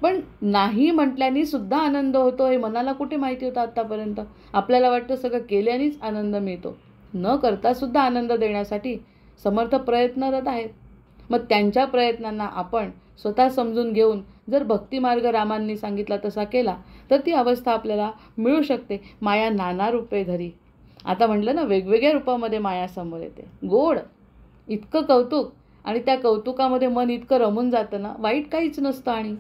पण नाही म्हटल्याने सुद्धा आनंद होतो हे मनाला कुठे माहिती होतं आत्तापर्यंत. आपल्याला वाटतं सगळं केल्यानेच आनंद मिळतो. न करता सुद्धा आनंद देण्यासाठी समर्थ प्रयत्नरत आहेत. मग त्यांच्या प्रयत्नांना आपण स्वतः समजून घेऊन जर भक्तिमार्ग रामांनी सांगितला तसा केला तर ती अवस्था आपल्याला मिळू शकते. माया नाना रूपे धरी. आता म्हटलं ना वेगवेगळ्या रूपामध्ये माया समोर येते. गोड, इतकं कौतुक आणि त्या कौतुकामध्ये मन इतकं रमून जातं ना, वाईट काहीच नसतं. आणि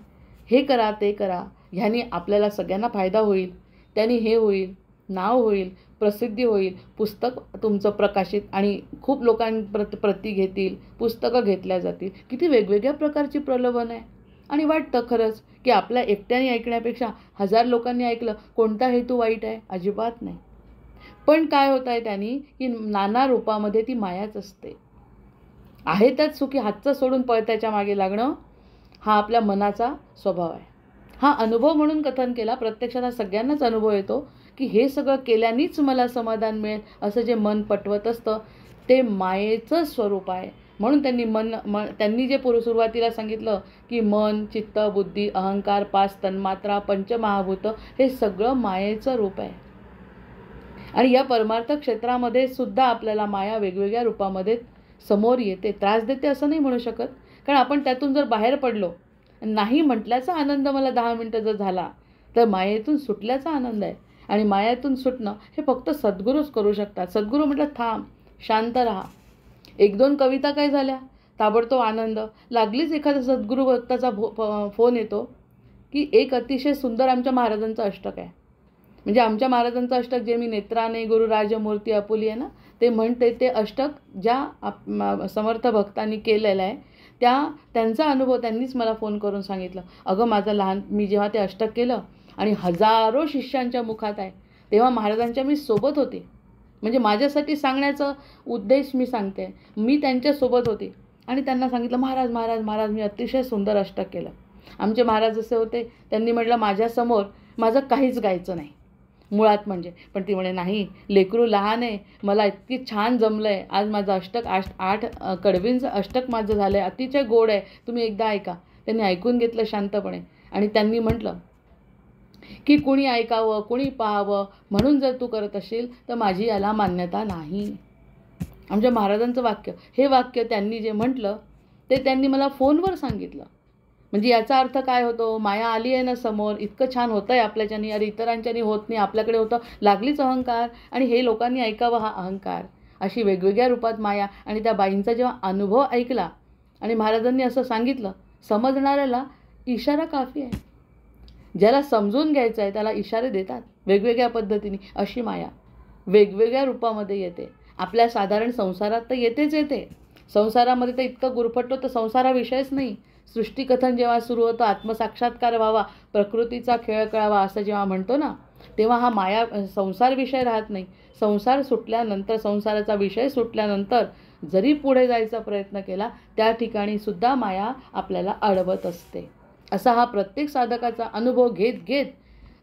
हे करा ते करा, ह्याने आपल्याला सगळ्यांना फायदा होईल, त्याने हे होईल, नाव होईल, प्रसिद्धी होईल, पुस्तक तुमचं प्रकाशित आणि खूप प्रती घेतील, पुस्तकं घेतल्या जातील. किती वेगवेगळ्या प्रकारची प्रलोभन आहे. आणि वाटतं खरंच की आपल्या एकट्याने ऐकण्यापेक्षा 1000 लोकांनी ऐकलं, कोणता हेतू वाईट आहे? अजिबात नाही. पण काय होत आहे त्यांनी की नाना रूपामध्ये ती मायाच असते. आहे त्यात सुखी, हातचं सोडून पळत्याच्या मागे लागणं हा आपल्या मनाचा स्वभाव आहे. हा अनुभव म्हणून कथन केला. प्रत्यक्षात हा सगळ्यांनाच अनुभव येतो की हे सगळं केल्यानेच मला समाधान मिळेल असं जे मन पटवत असतं ते मायेचं स्वरूप आहे. म्हणून त्यांनी जे सुरुवातीला सांगितलं की मन, चित्त, बुद्धी, अहंकार, 5 तन्मात्रा, पंचमहाभूत हे सगळं मायेचं रूप आहे. आणि या परमार्थ क्षेत्रामध्ये सुद्धा आपल्याला माया वेगवेगळ्या रूपामध्ये समोर येते. त्रास देते असं नाही म्हणू शकत, कारण आपण त्यातून जर बाहेर पडलो, नाही म्हटल्याचा आनंद मला 10 मिनटं जर झाला तर मायेतून सुटल्याचा आनंद आहे. आणि मायातून सुटणं हे फक्त सद्गुरूच करू शकतात. सद्गुरू म्हटलं थांब, शांत राहा. 1-2 कविता काय झाल्या, ताबडतोब आनंद. लागलीच एखादा सद्गुरू भक्ताचा फोन येतो की एक अतिशय सुंदर आमच्या महाराजांचं अष्टक आहे. म्हणजे आमच्या महाराजांचं अष्टक जे मी नेत्राने गुरु राजमूर्ती आपुली आहे ना ते म्हणते, ते अष्टक ज्या समर्थ भक्तांनी केलेलं आहे त्यांचा अनुभव त्यांनीच मला फोन करून सांगितलं. अगं माझं मी जेव्हा ते अष्टक केलं आणि हजारो शिष्यांच्या मुखात आहे तेव्हा महाराजांच्या मी सोबत होते. म्हणजे माझ्यासाठी सांगण्याचा उद्देश मी सांगते, मी त्यांच्यासोबत होते आणि त्यांना सांगितलं महाराज महाराज महाराज मी अतिशय सुंदर अष्टक केलं. आमचे महाराज असे होते, त्यांनी म्हटलं माझ्यासमोर माझं काहीच गायचं नाही मुळात म्हणजे. पण ती म्हणे नाही, लेकरू लहान आहे, मला इतकी छान जमलं आहे, आज माझं अष्टक 8 कडवींचं अष्टक माझं झालं आहे, अतिशय गोड आहे, तुम्ही एकदा ऐका. त्यांनी ऐकून घेतलं शांतपणे आणि त्यांनी म्हटलं की कुणी ऐकावं, कुणी पाहावं म्हणून जर तू करत असशील तर माझी याला मान्यता नाही. आमच्या महाराजांचं वाक्य, हे वाक्य त्यांनी जे म्हटलं ते त्यांनी मला फोनवर सांगितलं. म्हणजे याचा अर्थ काय होतो, माया आली आहे ना समोर, इतकं छान होतं आहे आपल्याच्यानी, अरे इतरांच्यानी होत नाही, आपल्याकडे होतं, लागलीच अहंकार आणि हे लोकांनी ऐकावं हा अहंकार. अशी वेगवेगळ्या रूपात माया. आणि त्या बाईंचा जेव्हा अनुभव ऐकला आणि महाराजांनी असं सांगितलं, समजणाऱ्याला इशारा काफी आहे. ज्याला समजून घ्यायचं आहे त्याला इशारे देतात वेगवेगळ्या पद्धतीने. अशी माया वेगवेगळ्या रूपामध्ये येते. आपल्या साधारण संसारात तर येते. संसारामध्ये तर इतकं गुरफटतो तर संसाराविषयच नाही. सृष्टीकथन जेव्हा सुरू होतं, आत्मसाक्षात्कार व्हावा, प्रकृतीचा खेळ कळावा असं जेव्हा म्हणतो ना, तेव्हा हा माया संसार विषय राहत नाही. संसार सुटल्यानंतर, संसाराचा विषय सुटल्यानंतर जरी पुढे जायचा प्रयत्न केला त्या ठिकाणी सुद्धा माया आपल्याला अडवत असते. असा हा प्रत्येक साधकाचा अनुभव घेत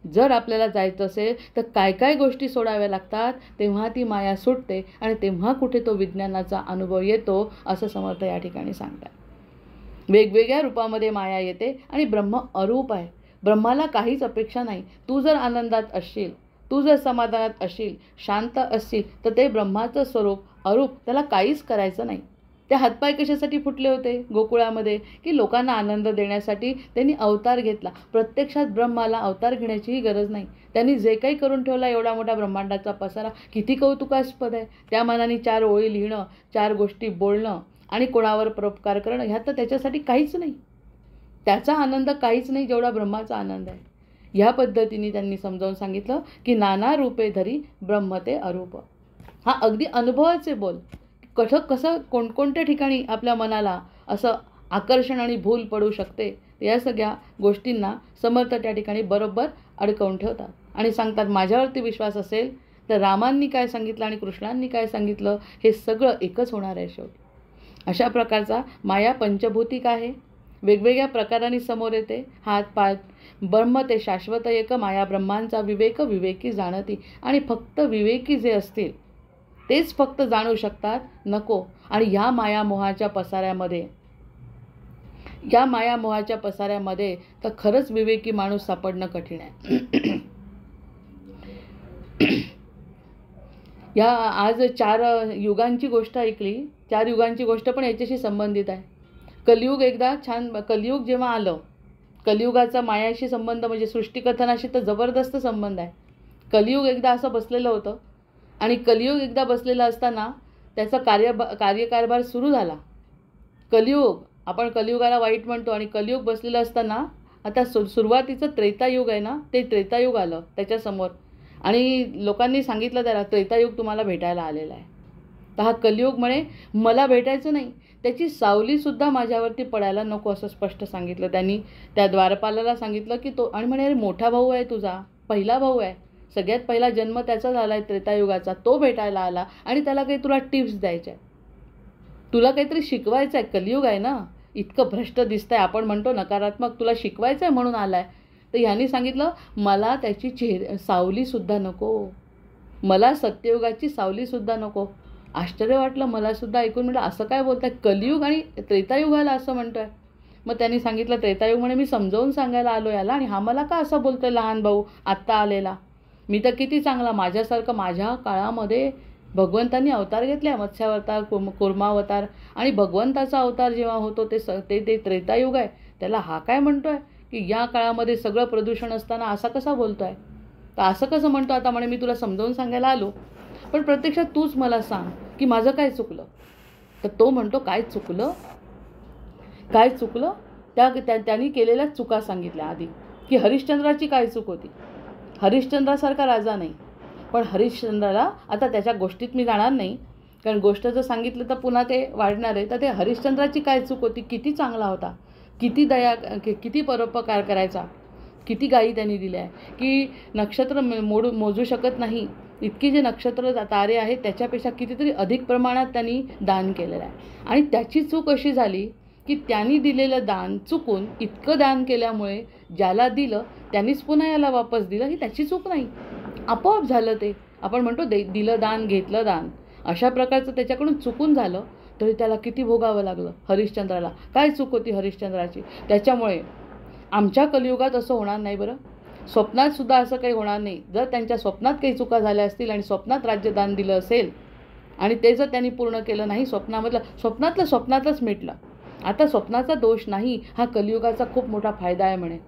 जर आपल्याला जायचं असेल तर काय काय गोष्टी सोडाव्या लागतात, तेव्हा ती माया सुटते आणि तेव्हा कुठे तो विज्ञानाचा अनुभव येतो असं समर्थ या ठिकाणी सांगतात. वेगवेगळ्या रूपामध्ये माया येते आणि ब्रह्म अरूप आहे. ब्रह्माला काहीच अपेक्षा नाही. तू जर आनंदात असशील, तू जर समाधानात असशील, शांत असशील तर ते ब्रह्माचं स्वरूप अरूप, त्याला काहीच करायचं नाही. त्या हातपाय कशासाठी फुटले होते गोकुळामध्ये? की लोकांना आनंद देण्यासाठी त्यांनी अवतार घेतला. प्रत्यक्षात ब्रह्माला अवतार घेण्याचीही गरज नाही. त्यांनी जे काही करून ठेवला एवढा मोठा ब्रह्मांडाचा पसारा किती कौतुकास्पद आहे. त्या मानाने 4 ओळी लिहिणं, 4 गोष्टी बोलणं आणि कोणावर परोपकार करणं ह्यात तर त्याच्यासाठी काहीच नाही. त्याचा आनंद काहीच नाही जेवढा ब्रह्माचा आनंद आहे. ह्या पद्धतीने त्यांनी समजावून सांगितलं की नाना रूपे धरी ब्रह्म ते अरूप. हा अगदी अनुभवाचे बोल. कसं कोणकोणत्या ठिकाणी आपल्या मनाला असं आकर्षण आणि भूल पडू शकते या सगळ्या गोष्टींना समर्थ त्या ठिकाणी बरोबर अडकवून ठेवतात आणि सांगतात माझ्यावरती विश्वास असेल तर रामांनी काय सांगितलं आणि कृष्णांनी काय सांगितलं हे सगळं एकच होणार आहे शेवटी. अशा प्रकारचा माया पंचभूतिक आहे. वेगवेगळ्या प्रकारांनी समोर येते. हात पाय ब्रह्म ते शाश्वत एक माया ब्रह्मांचा विवेक विवेकी जाणती. आणि फक्त विवेकी जे असतील तेच फक्त जाणू शकतात. नको आणि या मायामोहाच्या पसाऱ्यामध्ये तर खरंच विवेकी माणूस सापडणं कठीण आहे. या आज 4 युगांची गोष्ट ऐकली. 4 युगांची गोष्ट पण याच्याशी संबंधित आहे. कलियुग एकदा कलियुग जेव्हा आलं, कलियुगाचा मायाशी संबंध म्हणजे सृष्टिकथनाशी तर जबरदस्त संबंध आहे. कलियुग एकदा असं बसलेलं होतं आणि कलियुग एकदा बसलेलं असताना त्याचा कार्यकारभार सुरू झाला. कलियुग, आपण कलियुगाला वाईट म्हणतो आणि कलियुग बसलेलं असताना आता सुरुवातीचं त्रेतायुग आहे ना, ते त्रेतायुग आलं त्याच्यासमोर आणि लोकांनी सांगितलं त्याला त्रेतायुग तुम्हाला भेटायला आलेला आहे. तर हा कलियुग म्हणे मला भेटायचं नाही, त्याची सावलीसुद्धा माझ्यावरती पडायला नको असं स्पष्ट सांगितलं त्यांनी. त्या द्वारपालाला सांगितलं की तो, आणि म्हणे अरे मोठा भाऊ आहे तुझा, पहिला भाऊ आहे, सगळ्यात पहिला जन्म त्याचा झाला आहे त्रेतायुगाचा, तो भेटायला आला आणि त्याला काही तुला टिप्स द्यायच्या आहे, तुला काहीतरी शिकवायचं आहे. कलियुग आहे ना, इतकं भ्रष्ट दिसतंय, आपण म्हणतो नकारात्मक, तुला शिकवायचं आहे म्हणून आला आहे. तर ह्यांनी सांगितलं मला त्याची सावलीसुद्धा नको, मला सत्ययुगाची सावलीसुद्धा नको. आश्चर्य वाटलं मलासुद्धा ऐकून. म्हटलं असं काय बोलताय, कलियुग आणि त्रेतायुगाला असं म्हणतोय. मग त्यांनी सांगितलं त्रेतायुग म्हणे मी समजावून सांगायला आलो याला आणि हा मला का असं बोलतोय लहान भाऊ आत्ता आलेला, मी तर किती चांगला, माझ्यासारखं माझ्या काळामध्ये भगवंतांनी अवतार घेतले, मत्स्यावतार, कुर्मावतार, आणि भगवंताचा अवतार जेव्हा होतो ते त्रेतायुग आहे, त्याला हा काय म्हणतोय की या काळामध्ये सगळं प्रदूषण असताना असा कसा बोलतोय. तर असं कसं म्हणतो आता म्हणे मी तुला समजावून सांगायला आलो, पण प्रत्यक्षात तूच मला सांग की माझं काय चुकलं. तर तो म्हणतो काय चुकलं त्यांनी केलेल्या चुका सांगितल्या आधी, की हरिश्चंद्राची काय चूक होती. हरिश्चंद्रासारखा राजा नाही, पण हरिश्चंद्राला आता त्याच्या गोष्टीत मी जाणार नाही, कारण गोष्ट जर सांगितलं तर पुन्हा ते वाढणार आहे. तर ते हरिश्चंद्राची काय चूक होती, किती चांगला होता, किती किती परोपकार करायचा, किती गायी त्यांनी दिल्या आहे, की नक्षत्र मोजू शकत नाही इतकी जे नक्षत्र तारे आहेत त्याच्यापेक्षा कितीतरी अधिक प्रमाणात त्यांनी दान केलेलं आहे. आणि त्याची चूक अशी झाली की त्यांनी दिलेलं दान चुकून इतकं दान केल्यामुळे ज्याला दिलं त्यांनीच पुन्हा याला वापस दिलं, ही त्याची चूक नाही, आपोआप झालं ते. आपण म्हणतो दिलं दान घेतलं दान, अशा प्रकारचं त्याच्याकडून चुकून झालं तरी त्याला किती भोगावं लागलं. हरिश्चंद्राला काय चूक होती हरिश्चंद्राची. त्याच्यामुळे आमच्या कलियुगात असं होणार नाही बरं, स्वप्नात सुद्धा असं काही होणार नाही. जर त्यांच्या स्वप्नात काही चुका झाल्या असतील आणि स्वप्नात राज्यदान दिलं असेल आणि ते जर त्यांनी पूर्ण केलं नाही, स्वप्नातलंच मिटलं. आता स्वप्नाचा दोष नाही, हा कलियुगाचा खूप मोठा फायदा आहे म्हणे.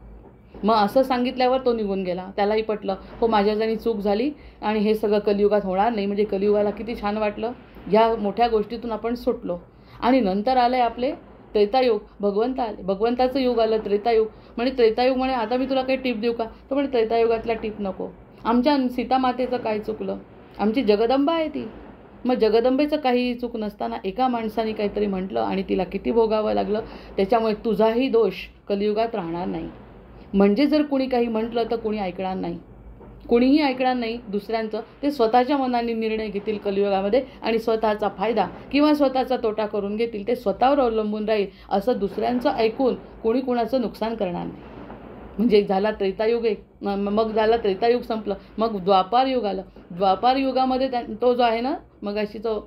मग असं सांगितल्यावर तो निघून गेला, त्यालाही पटलं हो माझ्याच्यानी चूक झाली आणि हे सगळं कलियुगात होणार नाही. म्हणजे कलियुगाला किती छान वाटलं, या मोठ्या गोष्टीतून आपण सुटलो. आणि नंतर आलं आहे आपले त्रेतायुग, भगवंत आले, भगवंताचं युग आलं त्रेतायुग. म्हणे त्रेतायुग म्हणे आता मी तुला काही टीप देऊ का, तर म्हणे त्रेतायुगातल्या टीप नको. आमच्या सीतामातेचं काय चुकलं, आमची जगदंबा आहे ती, मग जगदंबेचं काही चूक नसताना एका माणसाने काहीतरी म्हटलं आणि तिला किती भोगावं लागलं. त्याच्यामुळे तुझाही दोष कलियुगात राहणार नाही. म्हणजे जर कुणी काही म्हटलं तर कुणी ऐकणार नाही, कुणीही ऐकणार नाही दुसऱ्यांचं. ते स्वतःच्या मनाने निर्णय घेतील कलियुगामध्ये आणि स्वतःचा फायदा किंवा स्वतःचा तोटा करून घेतील. ते स्वतःवर अवलंबून राहील. असं दुसऱ्यांचं ऐकून कोणी कुणाचं नुकसान करणार नाही. म्हणजे झाला त्रेतायुग एक, मग झाला त्रेतायुग संपलं, मग द्वापार युग आलं. द्वापार युगामध्ये तो जो आहे ना, मग अशी तो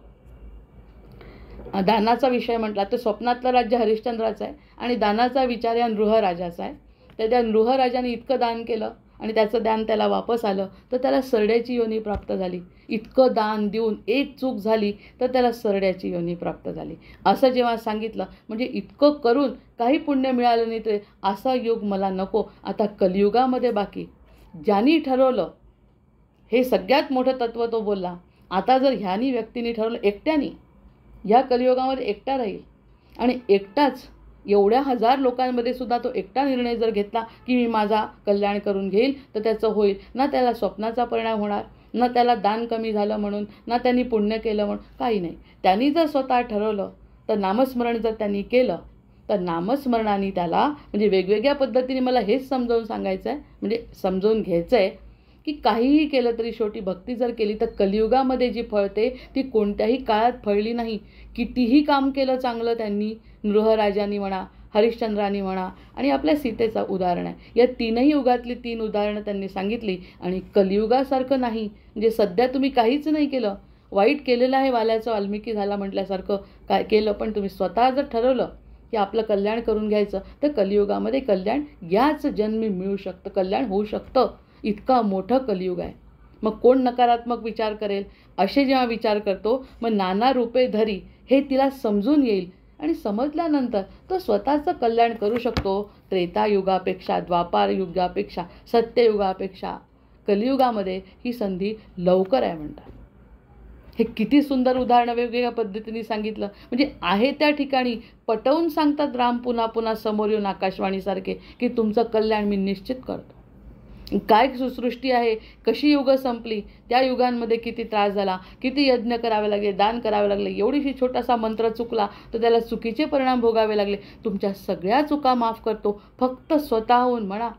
दानाचा विषय म्हटला, तर स्वप्नातलं राज्य हरिश्चंद्राचं आहे आणि दानाचा विचार या नृहराजाचा आहे. तर त्या नृहराजाने इतकं दान केलं आणि त्याचं दान त्याला वापस आलं तर त्याला सरड्याची योनी प्राप्त झाली. इतकं दान देऊन एक चूक झाली तर त्याला सरड्याची योनी प्राप्त झाली. असं जेव्हा सांगितलं म्हणजे इतकं करून काही पुण्य मिळालं नाही तर असा योग मला नको. आता कलियुगामध्ये बाकी ज्यांनी ठरवलं, हे सगळ्यात मोठं तत्त्व तो बोलला. आता जर ह्यानी व्यक्तीने ठरवलं एकट्याने, ह्या कलियुगामध्ये एकटा राहील आणि एकटाच एवढ्या हजार लोकांमध्ये सुद्धा तो एकटा निर्णय जर घेतला की मी माझा कल्याण करून घेईल तर त्याचं होईल. ना त्याला स्वप्नाचा परिणाम होणार, ना त्याला दान कमी झालं म्हणून, ना त्यांनी पुण्य केलं म्हणून, काही नाही. त्यांनी जर स्वतः ठरवलं तर नामस्मरण जर त्यांनी केलं तर नामस्मरणाने त्याला म्हणजे वेगवेगळ्या पद्धतीने मला हेच समजावून सांगायचं आहे, म्हणजे समजावून घ्यायचं आहे की काहीही केलं तरी शेवटी भक्ती जर केली तर कलियुगामध्ये जी फळते ती कोणत्याही काळात फळली नाही. कितीही काम केलं चांगलं त्यांनी, नृहराजांनी म्हणा, हरिश्चंद्रांनी म्हणा आणि आपल्या सीतेचं उदाहरण आहे. या तीनही युगातली 3 उदाहरणं त्यांनी सांगितली. आणि कलियुगासारखं नाही, म्हणजे सध्या तुम्ही काहीच नाही केलं, वाईट केलेलं आहे, वाल्याचं वाल्मिकी झाला म्हटल्यासारखं काय केलं, पण तुम्ही स्वतः जर ठरवलं की आपलं कल्याण करून घ्यायचं तर कलियुगामध्ये कल्याण याच जन्मी मिळू शकतं, कल्याण होऊ शकतं. इतका मोठं कलियुग आहे. मग कोण नकारात्मक विचार करेल? असे जेव्हा विचार करतो मग नाना रूपे धरी हे तिला समजून येईल आणि समजल्यानंतर तो स्वतःचं कल्याण करू शकतो. त्रेतायुगापेक्षा, द्वापार युगापेक्षा, सत्ययुगापेक्षा कलियुगामध्ये ही संधी लवकर आहे म्हणतात. हे किती सुंदर उदाहरणं वेगवेगळ्या पद्धतीने सांगितलं. म्हणजे आहे त्या ठिकाणी पटवून सांगतात राम पुन्हा पुन्हा समोर येऊन आकाशवाणीसारखे की तुमचं कल्याण मी निश्चित करतो. काय सृष्टी आहे, कशी युगं संपली, त्या युगांमध्ये किती त्रास झाला, किती यज्ञ करावे लागले, दान करावे लागले, एवढीशी छोटासा मंत्र चुकला तर त्याला चुकीचे परिणाम भोगावे लागले. तुमच्या सगळ्या चुका माफ करतो. फक्त स्वतःहून म्हणा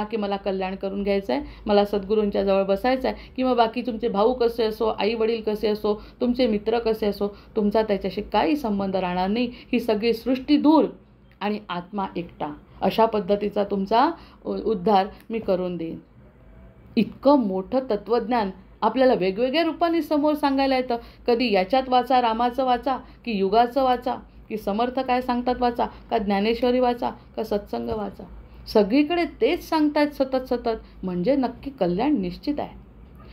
की मला कल्याण करून घ्यायचं आहे, मला सद्गुरूंच्या जवळ बसायचं आहे. किंवा बाकी तुमचे भाऊ कसे असो, आई वडील कसे असो, तुमचे मित्र कसे असो, तुमचा त्याच्याशी काही संबंध राहणार नाही. ही सगळी सृष्टी दूर आणि आत्मा एकटा, अशा पद्धतीचा तुमचा उद्धार मी करून देईन. इतकं मोठं तत्त्वज्ञान आपल्याला वेगवेगळ्या रूपाने समोर सांगायला येतं. कधी याच्यात वाचा, रामाचं वाचा, की युगाचं वाचा, की समर्थ काय सांगतात वाचा, का ज्ञानेश्वरी वाचा, का सत्संग वाचा, सगळीकडे तेच सांगतायत सतत. म्हणजे नक्की कल्याण निश्चित आहे.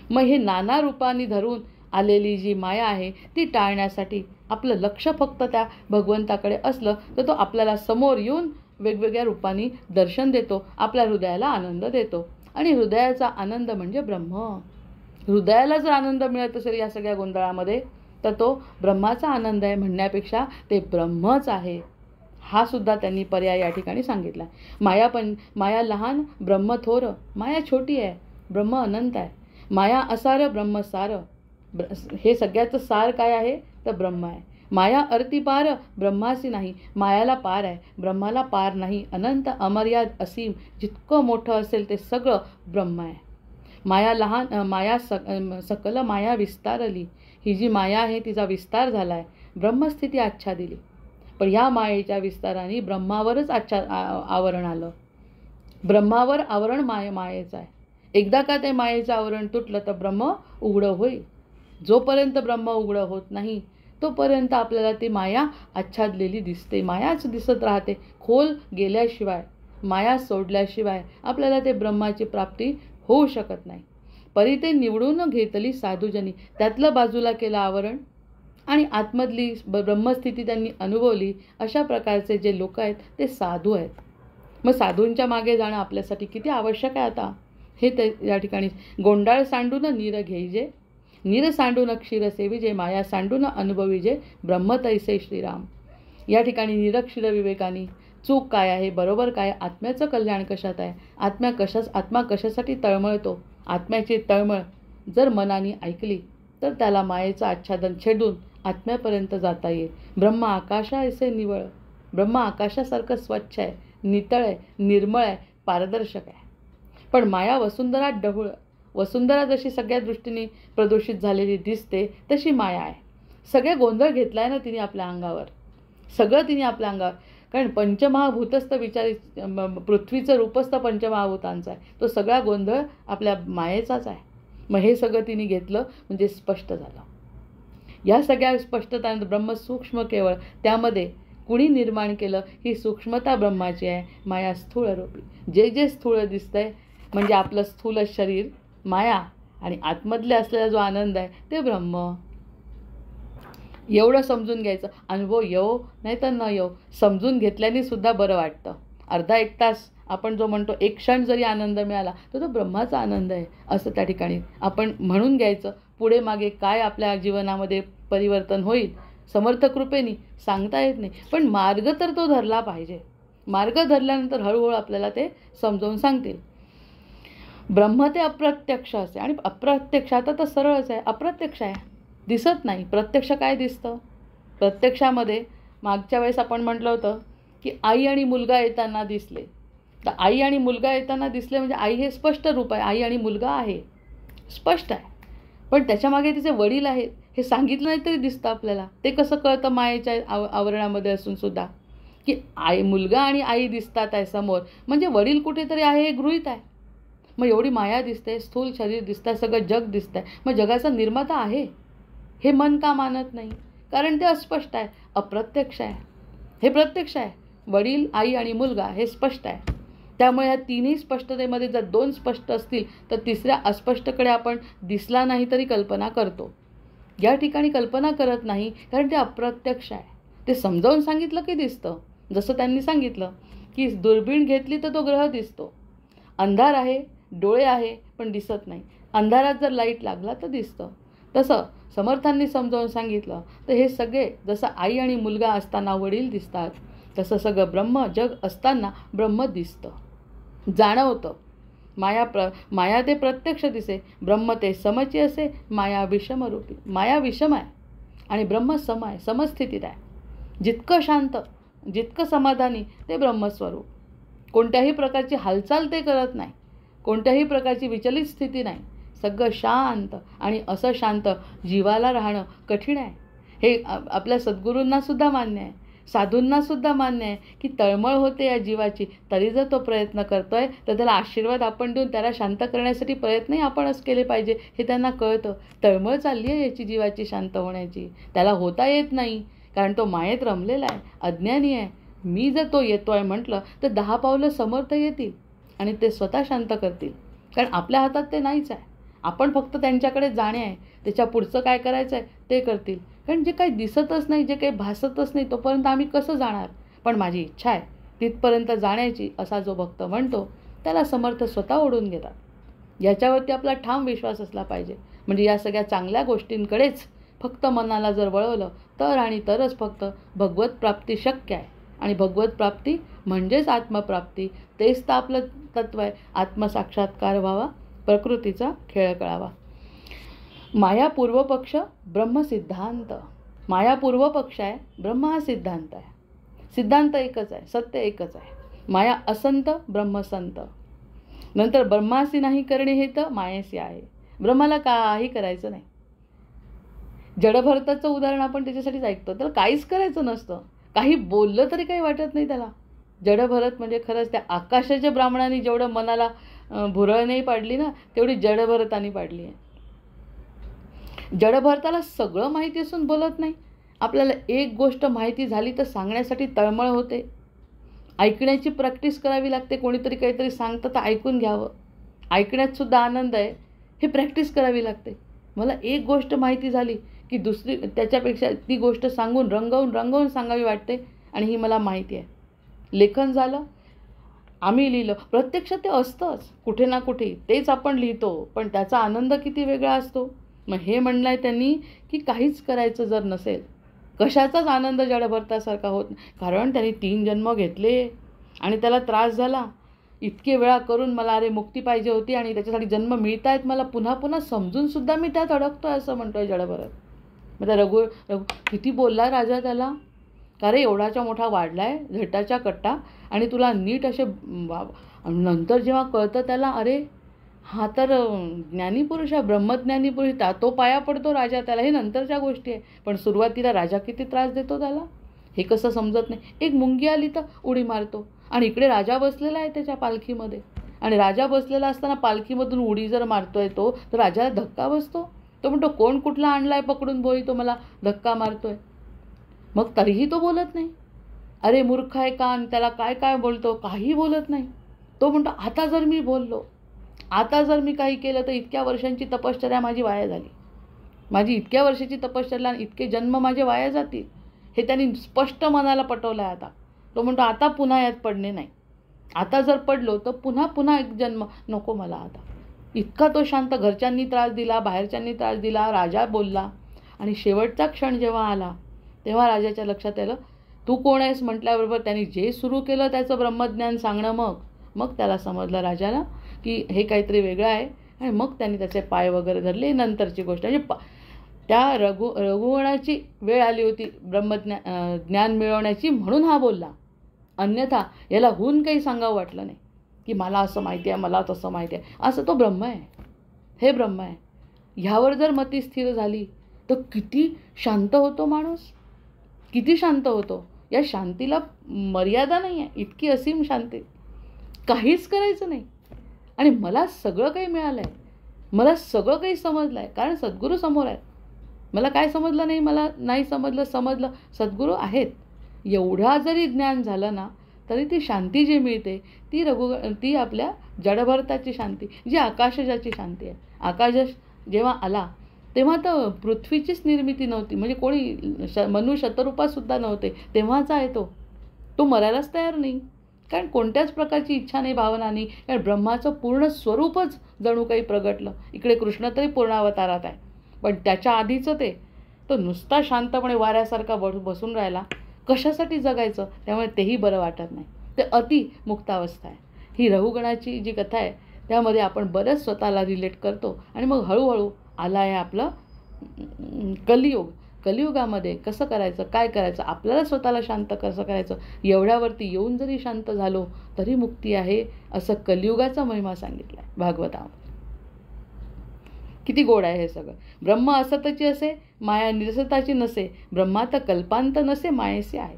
मग हे नाना रूपांनी धरून आलेली जी माया आहे ती टाळण्यासाठी आपलं लक्ष फक्त त्या भगवंताकडे असलं तर तो आपल्याला समोर येऊन वेगवेगळ्या रूपांनी दर्शन देतो, आपल्या हृदयाला आनंद देतो. आणि हृदयाचा आनंद म्हणजे ब्रह्म. हृदयाला जर आनंद मिळत असेल या सगळ्या गोंधळामध्ये तर तो ब्रह्माचा आनंद आहे म्हणण्यापेक्षा ते ब्रह्मच आहे, हा सुद्धा त्यांनी पर्याय या ठिकाणी सांगितला. माया लहान, ब्रह्म थोर. माया छोटी आहे, ब्रह्म अनंत आहे. माया असार, ब्रह्म सार. हे सगळ्याचं सार काय आहे तर ब्रह्म आहे. माया अर्ती पार, ब्रह्मासी नाही. मायाला पार आहे, ब्रह्माला पार नाही. अनंत, अमर्याद, असीम, जितकं मोठं असेल ते सगळं ब्रह्म आहे. माया लहान, माया सकल माया विस्तारली. ही जी माया आहे तिचा विस्तार झाला आहे, ब्रह्मस्थिती आच्छा दिली. पण ह्या मायेच्या विस्ताराने ब्रह्मावरच आवरण आलं. ब्रह्मावर आवरण मायेचं आहे. एकदा का ते मायेचं आवरण तुटलं तर ब्रह्म उघडं होईल. जोपर्यंत ब्रह्म उघडं होत नाही तोपर्यंत आपल्याला ती माया आच्छादलेली दिसते, मायाच दिसत राहते. खोल गेल्याशिवाय, माया सोडल्याशिवाय आपल्याला ते ब्रह्माची प्राप्ती होऊ शकत नाही. परी ते निवडून घेतली साधूजनी, त्यातलं बाजूला केलं आवरण आणि आतमधली ब्रह्मस्थिती त्यांनी अनुभवली. अशा प्रकारचे जे लोक आहेत ते साधू आहेत. मग साधूंच्या मागे जाणं आपल्यासाठी किती आवश्यक आहे आता हे ते या ठिकाणी. गोंडाळ सांडून नीर घेईजे, नीर सांडून क्षीर सेविजे, माया सांडून अनुभवीजे, ब्रह्म तैसे श्रीराम. या ठिकाणी निरक्षीर विवेकानी चूक काय आहे, बरोबर काय, आत्म्याचं कल्याण कशात आहे, आत्मा कशासाठी तळमळतो, आत्म्याची तळमळ जर मनाने ऐकली तर त्याला मायेचं आच्छादन छेडून आत्म्यापर्यंत जाता येईल. ब्रह्म आकाशा ऐसे निवळ. ब्रह्म आकाशासारखं स्वच्छ आहे, नितळ आहे, निर्मळ आहे, पारदर्शक आहे. पण माया वसुंधरा डहुळ. वसुंधरा जशी सगळ्या दृष्टीने प्रदूषित झालेली दिसते तशी माया आहे. सगळे गोंधळ घेतला आहे ना तिने आपल्या अंगावर, सगळं तिने आपल्या अंगावर. कारण पंचमहाभूतस्थ पृथ्वीचं रूपस्थ पंचमहाभूतांचं आहे. तो सगळा गोंधळ आपल्या मायेचाच आहे. मग हे सगळं तिने घेतलं म्हणजे स्पष्ट झालं. या सगळ्या स्पष्टता ब्रह्म सूक्ष्म केवळ, त्यामध्ये कुणी निर्माण केलं, ही सूक्ष्मता ब्रह्माची आहे. माया स्थूळ रूपी. जे स्थूळ दिसतंय म्हणजे आपलं स्थूल शरीर माया आणि आतमधले असलेला जो आनंद आहे ते ब्रह्म. एवढं समजून घ्यायचं. अनुभव येवो नाही तर न येवो, समजून घेतल्याने सुद्धा बरं वाटतं. अर्धा एक तास आपण जो म्हणतो, एक क्षण जरी आनंद मिळाला तर तो ब्रह्माचा आनंद आहे असं त्या ठिकाणी आपण म्हणून घ्यायचं. पुढे मागे काय आपल्या जीवनामध्ये परिवर्तन होईल समर्थ कृपेने सांगता येत नाही, पण मार्ग तर तो धरला पाहिजे. मार्ग धरल्यानंतर हळूहळू आपल्याला ते समजावून सांगतील. ब्रह्म ते अप्रत्यक्ष असे, आणि अप्रत्यक्ष आता तर सरळच आहे, अप्रत्यक्ष आहे, दिसत नाही. प्रत्यक्ष काय दिसतं? प्रत्यक्षामध्ये मागच्या वेळेस आपण म्हटलं होतं की आई आणि मुलगा येताना दिसले. तर आई आणि मुलगा येताना दिसले म्हणजे आई हे स्पष्ट रूप आहे, आई आणि मुलगा आहे, स्पष्ट आहे. पण त्याच्यामागे तिचे वडील आहेत हे सांगितलं नाही तरी दिसतं आपल्याला. ते कसं कळतं मायेच्या आवरणामध्ये असून सुद्धा की आई, मुलगा आणि आई दिसतात आहे समोर, म्हणजे वडील कुठेतरी आहे हे गृहीत आहे. मग एवढी माया दिसते, स्थूल शरीर दिसतं, सगळं जग दिसतं आहे, मग जगाचा निर्माता आहे हे मन का मानत नाही? कारण ते अस्पष्ट आहे, अप्रत्यक्ष आहे. हे प्रत्यक्ष आहे, वडील, आई आणि मुलगा हे स्पष्ट आहे. त्यामुळे ह्या तिन्ही स्पष्टतेमध्ये जर दोन स्पष्ट असतील तर तिसऱ्या अस्पष्टकडे आपण दिसला नाही तरी कल्पना करतो. या ठिकाणी कल्पना करत नाही, कारण ते अप्रत्यक्ष आहे. ते समजावून सांगितलं की दिसतं. जसं त्यांनी सांगितलं की दुर्बीण घेतली तर तो ग्रह दिसतो. अंधार आहे, डोळे आहे, पण दिसत नाही. अंधारात जर लाईट लागला तर दिसतं. तसं समर्थांनी समजावून सांगितलं तर हे सगळे जसं आई आणि मुलगा असताना वडील दिसतात, तसं सगळं ब्रह्म जग असताना ब्रह्म दिसतं, जाणवतं. माया ते प्रत्यक्ष दिसे, ब्रह्म ते समची असे, माया विषमरूपी. माया विषम आहे आणि ब्रह्म सम आहे, समस्थितीत आहे. जितकं शांत, जितकं समाधानी ते ब्रह्मस्वरूप. कोणत्याही प्रकारची हालचाल ते करत नाही, कोणत्याही प्रकारची विचलित स्थिती नाही, सगळं शांत. आणि असं शांत जीवाला राहणं कठीण आहे. हे आपल्या सद्गुरूंनासुद्धा मान्य आहे, साधूंनासुद्धा मान्य आहे की तळमळ होते या जीवाची, तरी जर तो प्रयत्न करतो आहे तर त्याला आशीर्वाद आपण देऊन त्याला शांत करण्यासाठी प्रयत्नही आपणच केले पाहिजे हे त्यांना कळतं. तळमळ चालली आहे याची जीवाची शांत होण्याची, त्याला होता येत नाही, कारण तो मायेत रमलेला आहे, अज्ञानी आहे. मी जर तो येतो आहे म्हटलं तर 10 पावलं समर्थ येतील आणि ते स्वतः शांत करतील, कारण आपल्या हातात ते नाहीच आहे. आपण फक्त त्यांच्याकडे जाणे आहे, त्याच्या पुढचं काय करायचं आहे ते करतील. कारण जे काही दिसतच नाही, जे काही भासतच नाही, तोपर्यंत आम्ही कसं जाणार? पण माझी इच्छा आहे तिथपर्यंत जाण्याची, असा जो भक्त म्हणतो त्याला समर्थ स्वतः ओढून घेतात. याच्यावरती आपला ठाम विश्वास असला पाहिजे. म्हणजे या सगळ्या चांगल्या गोष्टींकडेच फक्त मनाला जर वळवलं तर आणि तरच फक्त भगवत प्राप्ती शक्य आहे. आणि भगवत प्राप्ती म्हणजेच आत्मप्राप्ती. तेच तर आपलं तत्व आहे. आत्मसाक्षात्कार व्हावा, प्रकृतीचा खेळ कळावा. माया पूर्वपक्ष, ब्रह्म सिद्धांत. माया पूर्वपक्ष आहे, ब्रह्म हा सिद्धांत आहे. सिद्धांत एकच आहे, सत्य एकच आहे. माया असंत, ब्रह्म संत. नंतर ब्रह्मासी नाही करणे हे तर मायासी आहे. ब्रह्माला काही करायचं नाही. जडभरताचं उदाहरण आपण त्याच्यासाठीच ऐकतो. त्याला काहीच करायचं नसतं, काही बोललं तरी काही वाटत नाही त्याला. जडभरत म्हणजे खरंच त्या आकाशाच्या ब्राह्मणाने जेवढं मनाला भुरळ नाही पाडली ना, तेवढी जडभरतानी पाडली आहे. जडभरताला सगळं माहिती असून बोलत नाही. आपल्याला एक गोष्ट माहिती झाली तर सांगण्यासाठी तळमळ होते, ऐकण्याची प्रॅक्टिस करावी लागते. कोणीतरी काहीतरी सांगतं तर ऐकून घ्यावं, ऐकण्यात सुद्धा आनंद आहे, हे प्रॅक्टिस करावी लागते. मला एक गोष्ट माहिती झाली की दुसरी त्याच्यापेक्षा ती गोष्ट सांगून रंगवून सांगावी वाटते, आणि ही मला माहिती आहे. लेखन झालं, आम्ही लिहिलं, प्रत्यक्षात ते असतंच कुठे ना कुठे, तेच आपण लिहितो, पण त्याचा आनंद किती वेगळा असतो. मग हे म्हणलं आहे त्यांनी की काहीच करायचं जर नसेल, कशाचाच आनंद जडभरतासारखा होत नाही. कारण त्यांनी 3 जन्म घेतले आणि त्याला त्रास झाला. इतके वेळा करून मला अरे मुक्ती पाहिजे होती आणि त्याच्यासाठी जन्म मिळत आहेत मला, पुन्हा पुन्हा समजूनसुद्धा मी त्यात अडकतो आहे असं म्हणतो आहे जडभरत. मग त्या रघु किती बोलला राजा त्याला, का रे एवढाचा मोठा वाढला आहे झटाचा कट्टा, आणि तुला नीट असे नंतर जेव्हा कळतं त्याला, अरे हा तर ज्ञानीपुरुष आहे, ब्रह्मज्ञानी पुरुष, तो पाया पडतो राजा त्याला. हे नंतरच्या गोष्टी आहे, पण सुरुवातीला राजा किती त्रास देतो त्याला हे कसं समजत नाही. एक मुंगी आली तर उडी मारतो, आणि इकडे राजा बसलेला आहे त्याच्या पालखीमध्ये, आणि राजा बसलेला असताना पालखीमधून उडी जर मारतोय तो, तर राजाला धक्का बसतो. तो म्हणतो कोण कुठला आणलाय पकडून भोई, तो मला धक्का मारतोय. मग तरीही तो बोलत नाही. अरे मूर्ख आहे कान, त्याला काय काय बोलतो, काही बोलत नाही. तो म्हणतो आता जर मी बोललो आता जर मी काही केलं तर इतक्या वर्षांची तपश्चर्या माझी वाया झाली, माझी इतक्या वर्षाची तपश्चर्या आणि इतके जन्म माझे वाया जातील, हे त्यांनी स्पष्ट मनाला पटवलं आहे. आता तो म्हणतो आता पुन्हा यात पडणे नाही, आता जर पडलो तर पुन्हा पुन्हा एक जन्म नको मला आता. इतका तो शांत. घरच्यांनी त्रास दिला, बाहेरच्यांनी त्रास दिला, राजा बोलला, आणि शेवटचा क्षण जेव्हा आला तेव्हा राजाच्या लक्षात आलं तू कोण आहेस म्हटल्याबरोबर त्यांनी जे सुरू केलं त्याचं ब्रह्मज्ञान सांगणं, मग त्याला समजलं राजाला की हे काहीतरी वेगळं आहे. आणि मग त्यांनी त्याचे पाय वगैरे धरले. नंतरची गोष्ट म्हणजे त्या रघुगणाची वेळ आली होती ज्ञान मिळवण्याची, म्हणून हा बोलला. अन्यथा याला होऊन काही सांगावं वाटलं नाही की मला असं माहिती आहे, मला तसं माहिती आहे. असं तो ब्रह्म आहे, हे ब्रह्म आहे. ह्यावर जर मती स्थिर झाली तर किती शांत होतो माणूस, किती शांत होतो. या शांतीला मर्यादा नाही आहे, इतकी असीम शांती. काहीच करायचं नाही आणि मला सगळं काही मिळालं आहे, मला सगळं काही समजलं आहे, कारण सद्गुरू समोर आहेत. मला काय समजलं नाही, मला नाही समजलं, सद्गुरू आहेत. एवढा जरी ज्ञान झालं ना तरी ती शांती जी मिळते ती आपल्या जडभरताची शांती, जी आकाशजाची शांती आहे. आकाश जेव्हा आला तेव्हा तर पृथ्वीचीच निर्मिती नव्हती, म्हणजे कोणी मनु शतरूपासुद्धा नव्हते, तेव्हाचा आहे तो मरायलाच तयार नाही, कारण कोणत्याच प्रकारची इच्छा नाही, भावना नाही, कारण ब्रह्माचं पूर्ण स्वरूपच जणू काही प्रगटलं. इकडे कृष्ण तरी पूर्णावतारात आहे, पण त्याच्या आधीचं तो नुसता शांतपणे वाऱ्यासारखा बसून राहिला. कशासाठी जगायचं, त्यामुळे तेही बरं वाटत नाही. ते अति मुक्तावस्था आहे. ही रघुगणाची जी कथा आहे त्यामध्ये आपण बरंच स्वतःला रिलेट करतो. आणि मग हळूहळू आला आहे आपलं कलियुग. कलियुगामध्ये कसं करायचं, काय करायचं, आपल्याला स्वतःला शांत कसं करायचं, एवढ्यावरती येऊन जरी शांत झालो तरी मुक्ती आहे, असं कलियुगाचा महिमा सांगितला आहे भागवतामध्ये. किती गोड आहे हे सगळं. ब्रह्म असतची असे, माया निरसताची नसे, ब्रह्मात कल्पांत नसे, मायेसे आहे.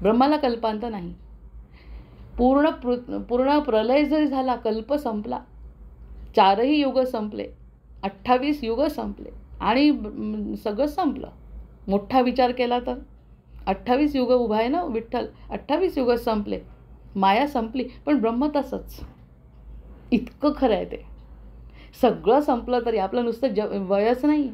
ब्रह्माला कल्पांत नाही. पूर्ण प्रलय जरी झाला, कल्प संपला, 4ही युग संपले, 28 युग संपले आणि सगळं संपलं. मोठा विचार केला तर 28 युग उभा आहे ना विठ्ठल, 28 युग संपले, माया संपली, पण ब्रह्म तसंच. इतकं खरं आहे ते. सगळं संपलं तरी आपलं नुसतं वयच नाही,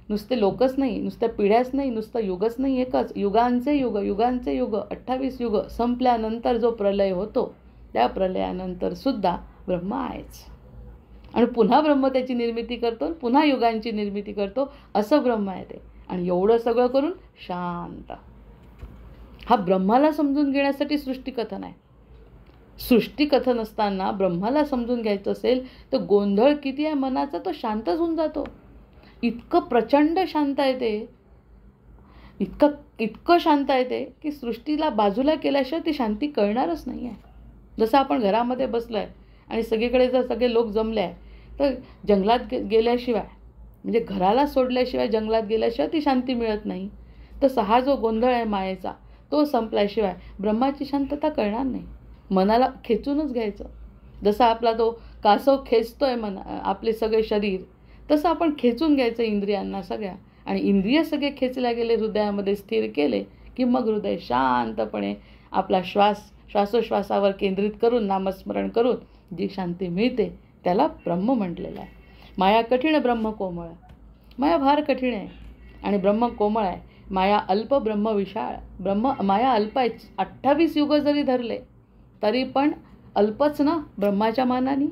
नुसते लोकच नाही, नुसत्या पिढ्याच नाही, नुसतं युगच नाही, एकच युगांचे युग, युगांचे युग, 28 युग संपल्यानंतर जो प्रलय होतो त्या प्रलयानंतर सुद्धा ब्रह्म आहेच. आणि पुन्हा ब्रह्म त्याची निर्मिती करतो, पुन्हा युगांची निर्मिती करतो, असं ब्रह्म आहे ते. आणि एवढं सगळं करून शांत. हा ब्रह्माला समजून घेण्यासाठी सृष्टिकथन आहे. सृष्टिकथन असताना ब्रह्माला समजून घ्यायचं असेल तर गोंधळ किती आहे मनाचा, तो शांतच होऊन जातो. इतकं प्रचंड शांत आहे ते, इतकं शांत आहे ते की सृष्टीला बाजूला केल्याशिवाय ती शांती कळणारच नाही आहे. जसं आपण घरामध्ये बसलो आहे आणि सगळीकडे जर सगळे लोक जमले आहे तर जंगलात गेल्याशिवाय, म्हणजे घराला सोडल्याशिवाय, जंगलात गेल्याशिवाय ती शांती मिळत नाही. तसा हा जो गोंधळ आहे मायेचा तो संपल्याशिवाय ब्रह्माची शांतता कळणार नाही. मनाला खेचूनच घ्यायचं. जसा आपला तो कासव खेचतोय आपले सगळे शरीर, तसं आपण खेचून घ्यायचं इंद्रियांना सगळ्या. आणि इंद्रिय सगळे खेचल्या गेले, हृदयामध्ये स्थिर केले की मग हृदय शांतपणे आपला श्वासोश्वासावर केंद्रित करून नामस्मरण करून जी शांती मिळते त्याला ब्रह्म म्हटलेलं आहे. माया कठीण, ब्रह्म कोमळ. माया फार कठीण आहे आणि ब्रह्म कोमळ आहे. माया अल्प, ब्रह्म विशाळ. माया अल्प आहे. 28 युग जरी धरले तरी पण अल्पच ना ब्रह्माच्या मानाने.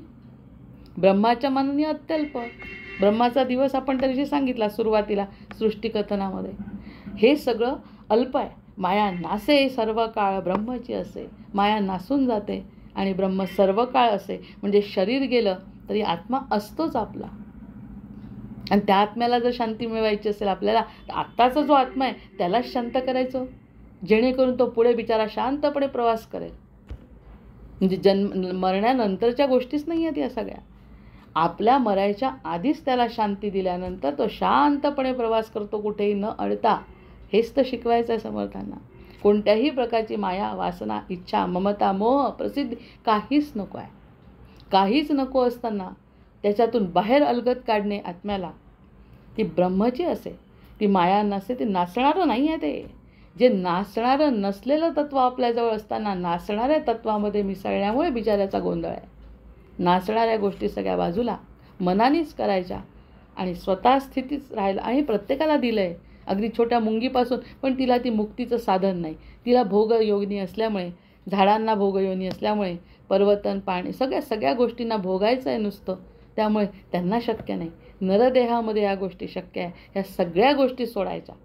ब्रह्माच्या मानाने अत्यल्प. ब्रह्माचा दिवस आपण तरी सांगितला सुरुवातीला सृष्टिकथनामध्ये. हे सगळं अल्प आहे. माया नासे सर्व काळ ब्रह्मची असे. माया नासून जाते आणि ब्रह्म सर्व काळ असे. म्हणजे शरीर गेलं तरी आत्मा असतोच आपला. आणि त्या आत्म्याला जर शांती मिळवायची असेल आपल्याला तर आत्ताचा जो आत्मा आहे त्यालाच शांत करायचं, जेणेकरून तो पुढे बिचारा शांतपणे प्रवास करेल. म्हणजे मरण्यानंतरच्या गोष्टीच नाही आहेत या सगळ्या. आपल्या मरायच्या आधीच त्याला शांती दिल्यानंतर तो शांतपणे प्रवास करतो, कुठेही न अडता. हेच तर शिकवायचं आहे समर्थांना. कोणत्याही प्रकारची माया, वासना, इच्छा, ममता, मोह, प्रसिद्धी काहीच नको आहे. काहीच नको असताना त्याच्यातून बाहेर अलगद काढणे आत्म्याला, ती ब्रह्मची असे. ती माया नसे, ते नाचणारं नाही आहे. ते जे नाचणारं नसलेलं तत्त्व आपल्याजवळ असताना नाचणाऱ्या तत्त्वामध्ये मिसळण्यामुळे बिचाऱ्याचा गोंधळ आहे. नाचणाऱ्या गोष्टी सगळ्या बाजूला मनानेच करायच्या आणि स्वतः स्थितीच राहायला. आणि प्रत्येकाला दिलं आहे, अगदी छोट्या मुंगीपासून, पण तिला ती मुक्तीचं साधन नाही. तिला भोगयोनी असल्यामुळे, झाडांना भोगयोनी असल्यामुळे, पर्वतन पाणी सगळ्या गोष्टींना भोगायचं आहे नुसतं, त्यामुळे त्यांना शक्य नाही. नरदेहामध्ये या गोष्टी शक्य आहे. ह्या सगळ्या गोष्टी सोडायच्या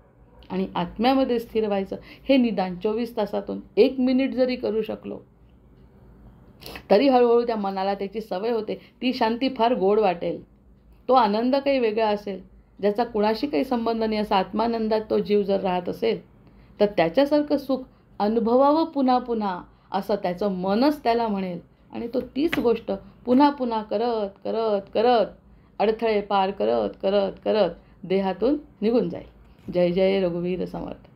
आणि आत्म्यामध्ये स्थिर व्हायचं. हे निदान 24 तासातून 1 मिनिट जरी करू शकलो तरी हळूहळू त्या मनाला त्याची सवय होते. ती शांती फार गोड वाटेल. तो आनंद काही वेगळा असेल, ज्याचा कुणाशी काही संबंध नाही, असा आत्मानंदात तो जीव जर राहत असेल तर त्याच्यासारखं सुख अनुभवावं पुन्हा पुन्हा असं त्याचं मनच त्याला म्हणेल. आणि तो तीच गोष्ट पुन्हा पुन्हा करत करत करत अडथळे पार करत करत करत देहातून निघून जाईल. जय जय रघुवीर समर्थ.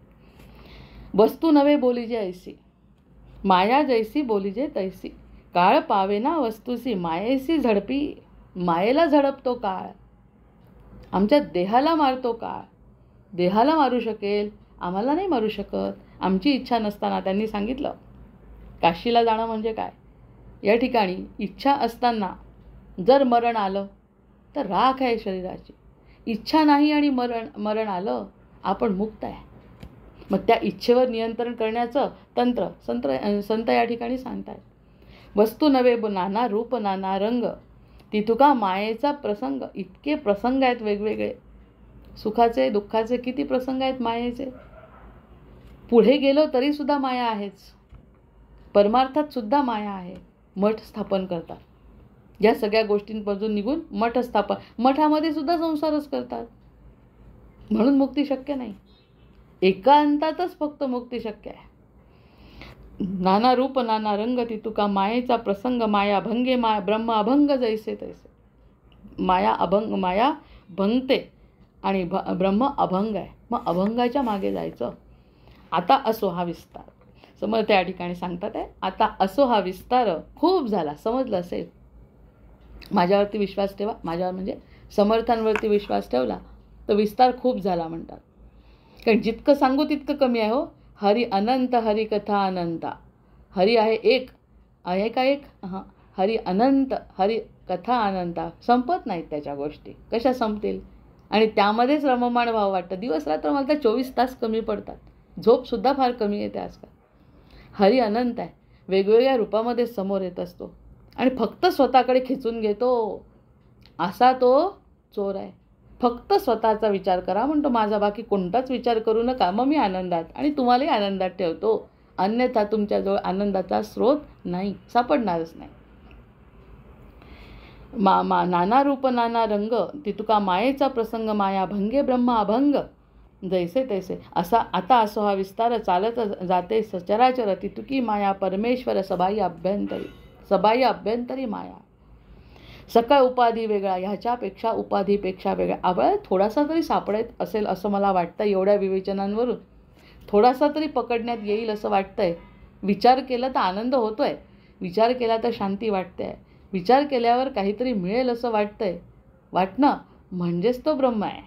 वस्तू नव्हे बोलीजे ऐसी, माया जैसी बोलीजे तैसी. काळ पावेना वस्तूसी, मायेसी झडपी. मायेला झडपतो काळ, आमच्या देहाला मारतो काळ. देहाला मारू शकेल, आम्हाला नाही मारू शकत. आमची इच्छा नसताना. त्यांनी सांगितलं काशीला जाणं म्हणजे काय. या ठिकाणी इच्छा असताना जर मरण आलं तर राख आहे शरीराची. इच्छा नाही आणि मरण आलं, आपण मुक्त आहे. मग त्या इच्छेवर नियंत्रण करण्याचं तंत्र संत या ठिकाणी सांगतात. वस्तू नव्हे नाना रूप नाना रंग, ती तुका मायेचा प्रसंग. इतके प्रसंग आहेत वेगवेगळे, सुखाचे दुःखाचे किती प्रसंग आहेत मायेचे. पुढे गेलो तरी सुद्धा माया आहेच. परमार्थात सुद्धा माया आहे. मठ स्थापन करतात, या सगळ्या गोष्टींपासून निघून मठ स्थापन. मठामध्ये सुद्धा संसारच करतात, म्हणून मुक्ती शक्य नाही. एकांतातच फक्त मुक्ती शक्य आहे. नाना रूप नाना रंग, ती तुका मायेचा प्रसंग. माया भंगे ब्रह्म अभंग जैसे तैसे. माया भंगते आणि ब्रह्म अभंग आहे. मग अभंगाच्या मागे जायचं. आता असो हा विस्तार. समर्थ या ठिकाणी सांगतात आहे, आता असो हा विस्तार खूप झाला. समजलं असेल. माझ्यावरती विश्वास ठेवा. माझ्यावर म्हणजे समर्थांवरती विश्वास ठेवला तर विस्तार खूप झाला म्हणतात. कारण जितकं सांगू तितकं कमी आहे हो. हरी अनंत, हरी कथा अनंता. हरी आहे एक, आहे का एक? हां, हरी अनंत, हरी कथा अनंता. संपत नाहीत त्याच्या गोष्टी. कशा संपतील? आणि त्यामध्येच रममाण व्हावं वाटतं. दिवस रात्र मला तर 24 तास कमी पडतात. झोपसुद्धा फार कमी येते आजकाल. हरी अनंत आहे, वेगवेगळ्या रूपामध्ये समोर येत असतो आणि फक्त स्वतःकडे खिचून घेतो. असा तो चोर आहे. फक्त स्वतःचा विचार करा म्हणतो. माझा बाकी कोणताच विचार करू नका, मग मी आनंदात आणि तुम्हालाही आनंदात ठेवतो. अन्यथा तुमच्याजवळ आनंदाचा स्रोत नाही, सापडणारच नाही. नाना रूप नाना रंग, ती तुका मायेचा प्रसंग. माया भंगे ब्रह्म अभंग जैसे तैसे. असा आता असो हा विस्तार चालत जाते सचराचर. ती तुकी माया परमेश्वर सबाई अभ्यंतरी माया. सकळ उपाधी वेगळा, ह्याच्यापेक्षा उपाधीपेक्षा वेगळा. आपण थोडासा तरी सापडत असेल असं मला वाटतं. एवढ्या विवेचनांवरून थोडासा तरी पकडण्यात येईल असं वाटतंय. विचार केला तर आनंद होतोय, विचार केला तर शांती वाटते, विचार केल्यावर काहीतरी मिळेल असं वाटतंय. वाटणं म्हणजेच तो ब्रह्म आहे.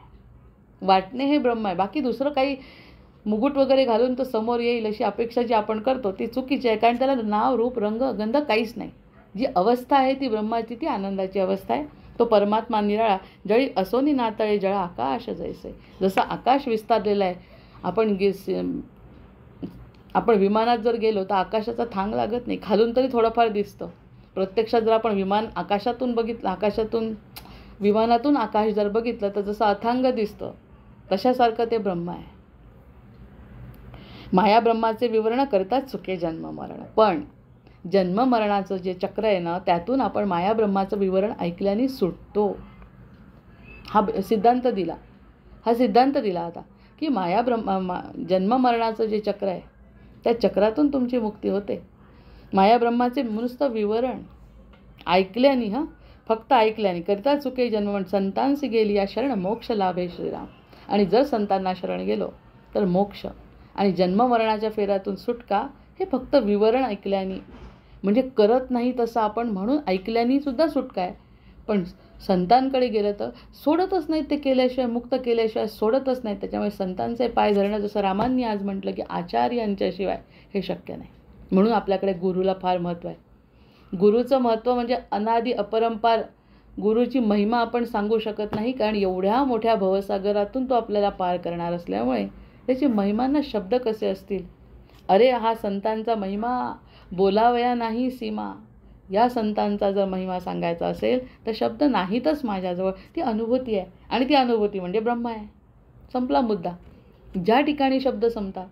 वाटणे हे ब्रह्म आहे. बाकी दुसरं काही मुकुट वगैरे घालून तो समोर येईल अशी अपेक्षा जी आपण करतो ती चुकीची आहे. कारण त्याला नाव रूप रंग गंध काहीच नाही. जी अवस्था आहे ती ब्रह्माची, ती आनंदाची अवस्था आहे. तो परमात्मा निराळा. जळी असोनी नातळे जळा आकाश जैसे. जसं आकाश विस्तारलेलं आहे. आपण विमानात जर गेलो तर आकाशाचा थांग लागत नाही, खालून तरी थोडंफार दिसतं. प्रत्यक्षात जर आपण विमान आकाशातून बघितलं, विमानातून आकाश जर बघितलं तर जसं अथांग दिसतं, तशासारखं ते ब्रह्म आहे. माया ब्रह्माचे विवरण करतात चुके जन्म मरण. पण जन्म मरणाचं जे चक्र आहे ना, त्यातून आपण माया ब्रह्माचं विवरण ऐकल्याने सुटतो. हा सिद्धांत दिला आता की माया जन्म मरणाचं जे चक्र आहे त्या चक्रातून तुमची मुक्ती होते. माया ब्रह्माचे नुसतं विवरण ऐकल्याने, फक्त ऐकल्याने. करता चुके जन्म संतांसी गेली या शरण मोक्ष लाभे श्रीराम. आणि जर संतांना शरण गेलो तर मोक्ष आणि जन्म मरणाच्या फेऱ्यातून सुटका हे फक्त विवरण ऐकल्याने. म्हणजे करत नाही तसं आपण म्हणून ऐकल्याने सुद्धा सुटका आहे. पण संतांकडे गेलं तर सोडतच नाहीत. ते केल्याशिवाय, मुक्त केल्याशिवाय सोडतच नाहीत. त्याच्यामुळे संतांचे पाय धरणं, जसं रामांनी आज म्हटलं की आचार्यांच्याशिवाय हे शक्य नाही. म्हणून आपल्याकडे गुरुला फार महत्त्व आहे. गुरुचं महत्त्व म्हणजे अनादि अपरंपार गुरुची महिमा आपण सांगू शकत नाही, कारण एवढ्या मोठ्या भवसागरातून तो आपल्याला पार करणार असल्यामुळे त्याची महिमांना शब्द कसे असतील. अरे हा संतांचा महिमा बोलावया नाही सीमा. या संतांचा जर महिमा सांगायचा असेल तर शब्द नाहीतच माझ्याजवळ. ती अनुभूती आहे आणि ती अनुभूती म्हणजे ब्रह्म आहे. संपला मुद्दा. ज्या ठिकाणी शब्द संपतात,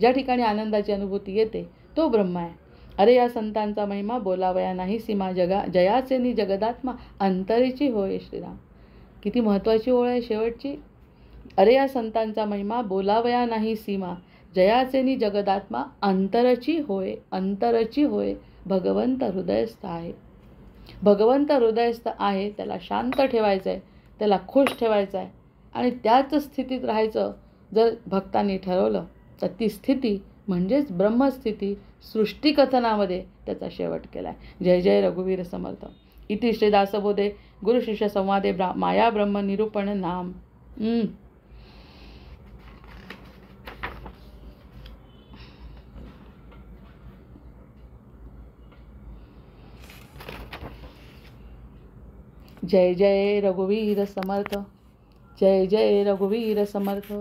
ज्या ठिकाणी आनंदाची अनुभूती येते तो ब्रह्म आहे. अरे या संतांचा महिमा बोलावया नाही सीमा. जयाचे नि जगदात्मा अंतरेची होय श्रीराम. किती महत्त्वाची ओळ आहे शेवटची. अरे या संतांचा महिमा बोलावया नाही सीमा. जयाचे नि जगदात्मा अंतरची होय. अंतरची होय. भगवंत हृदयस्थ आहे. भगवंत हृदयस्थ आहे. त्याला शांत ठेवायचं आहे, त्याला खुश ठेवायचं आहे आणि त्याच स्थितीत राहायचं जर भक्तांनी ठरवलं तर ती स्थिती म्हणजेच ब्रह्मस्थिती सृष्टिकथनामध्ये त्याचा शेवट केला आहे. जय जय रघुवीर समर्थ. इति श्री दासबोधे गुरु शिष्य संवादे माया ब्रह्म निरूपण नाम. जय जय रघुवीर समर्थ. जय जय रघुवीर समर्थ.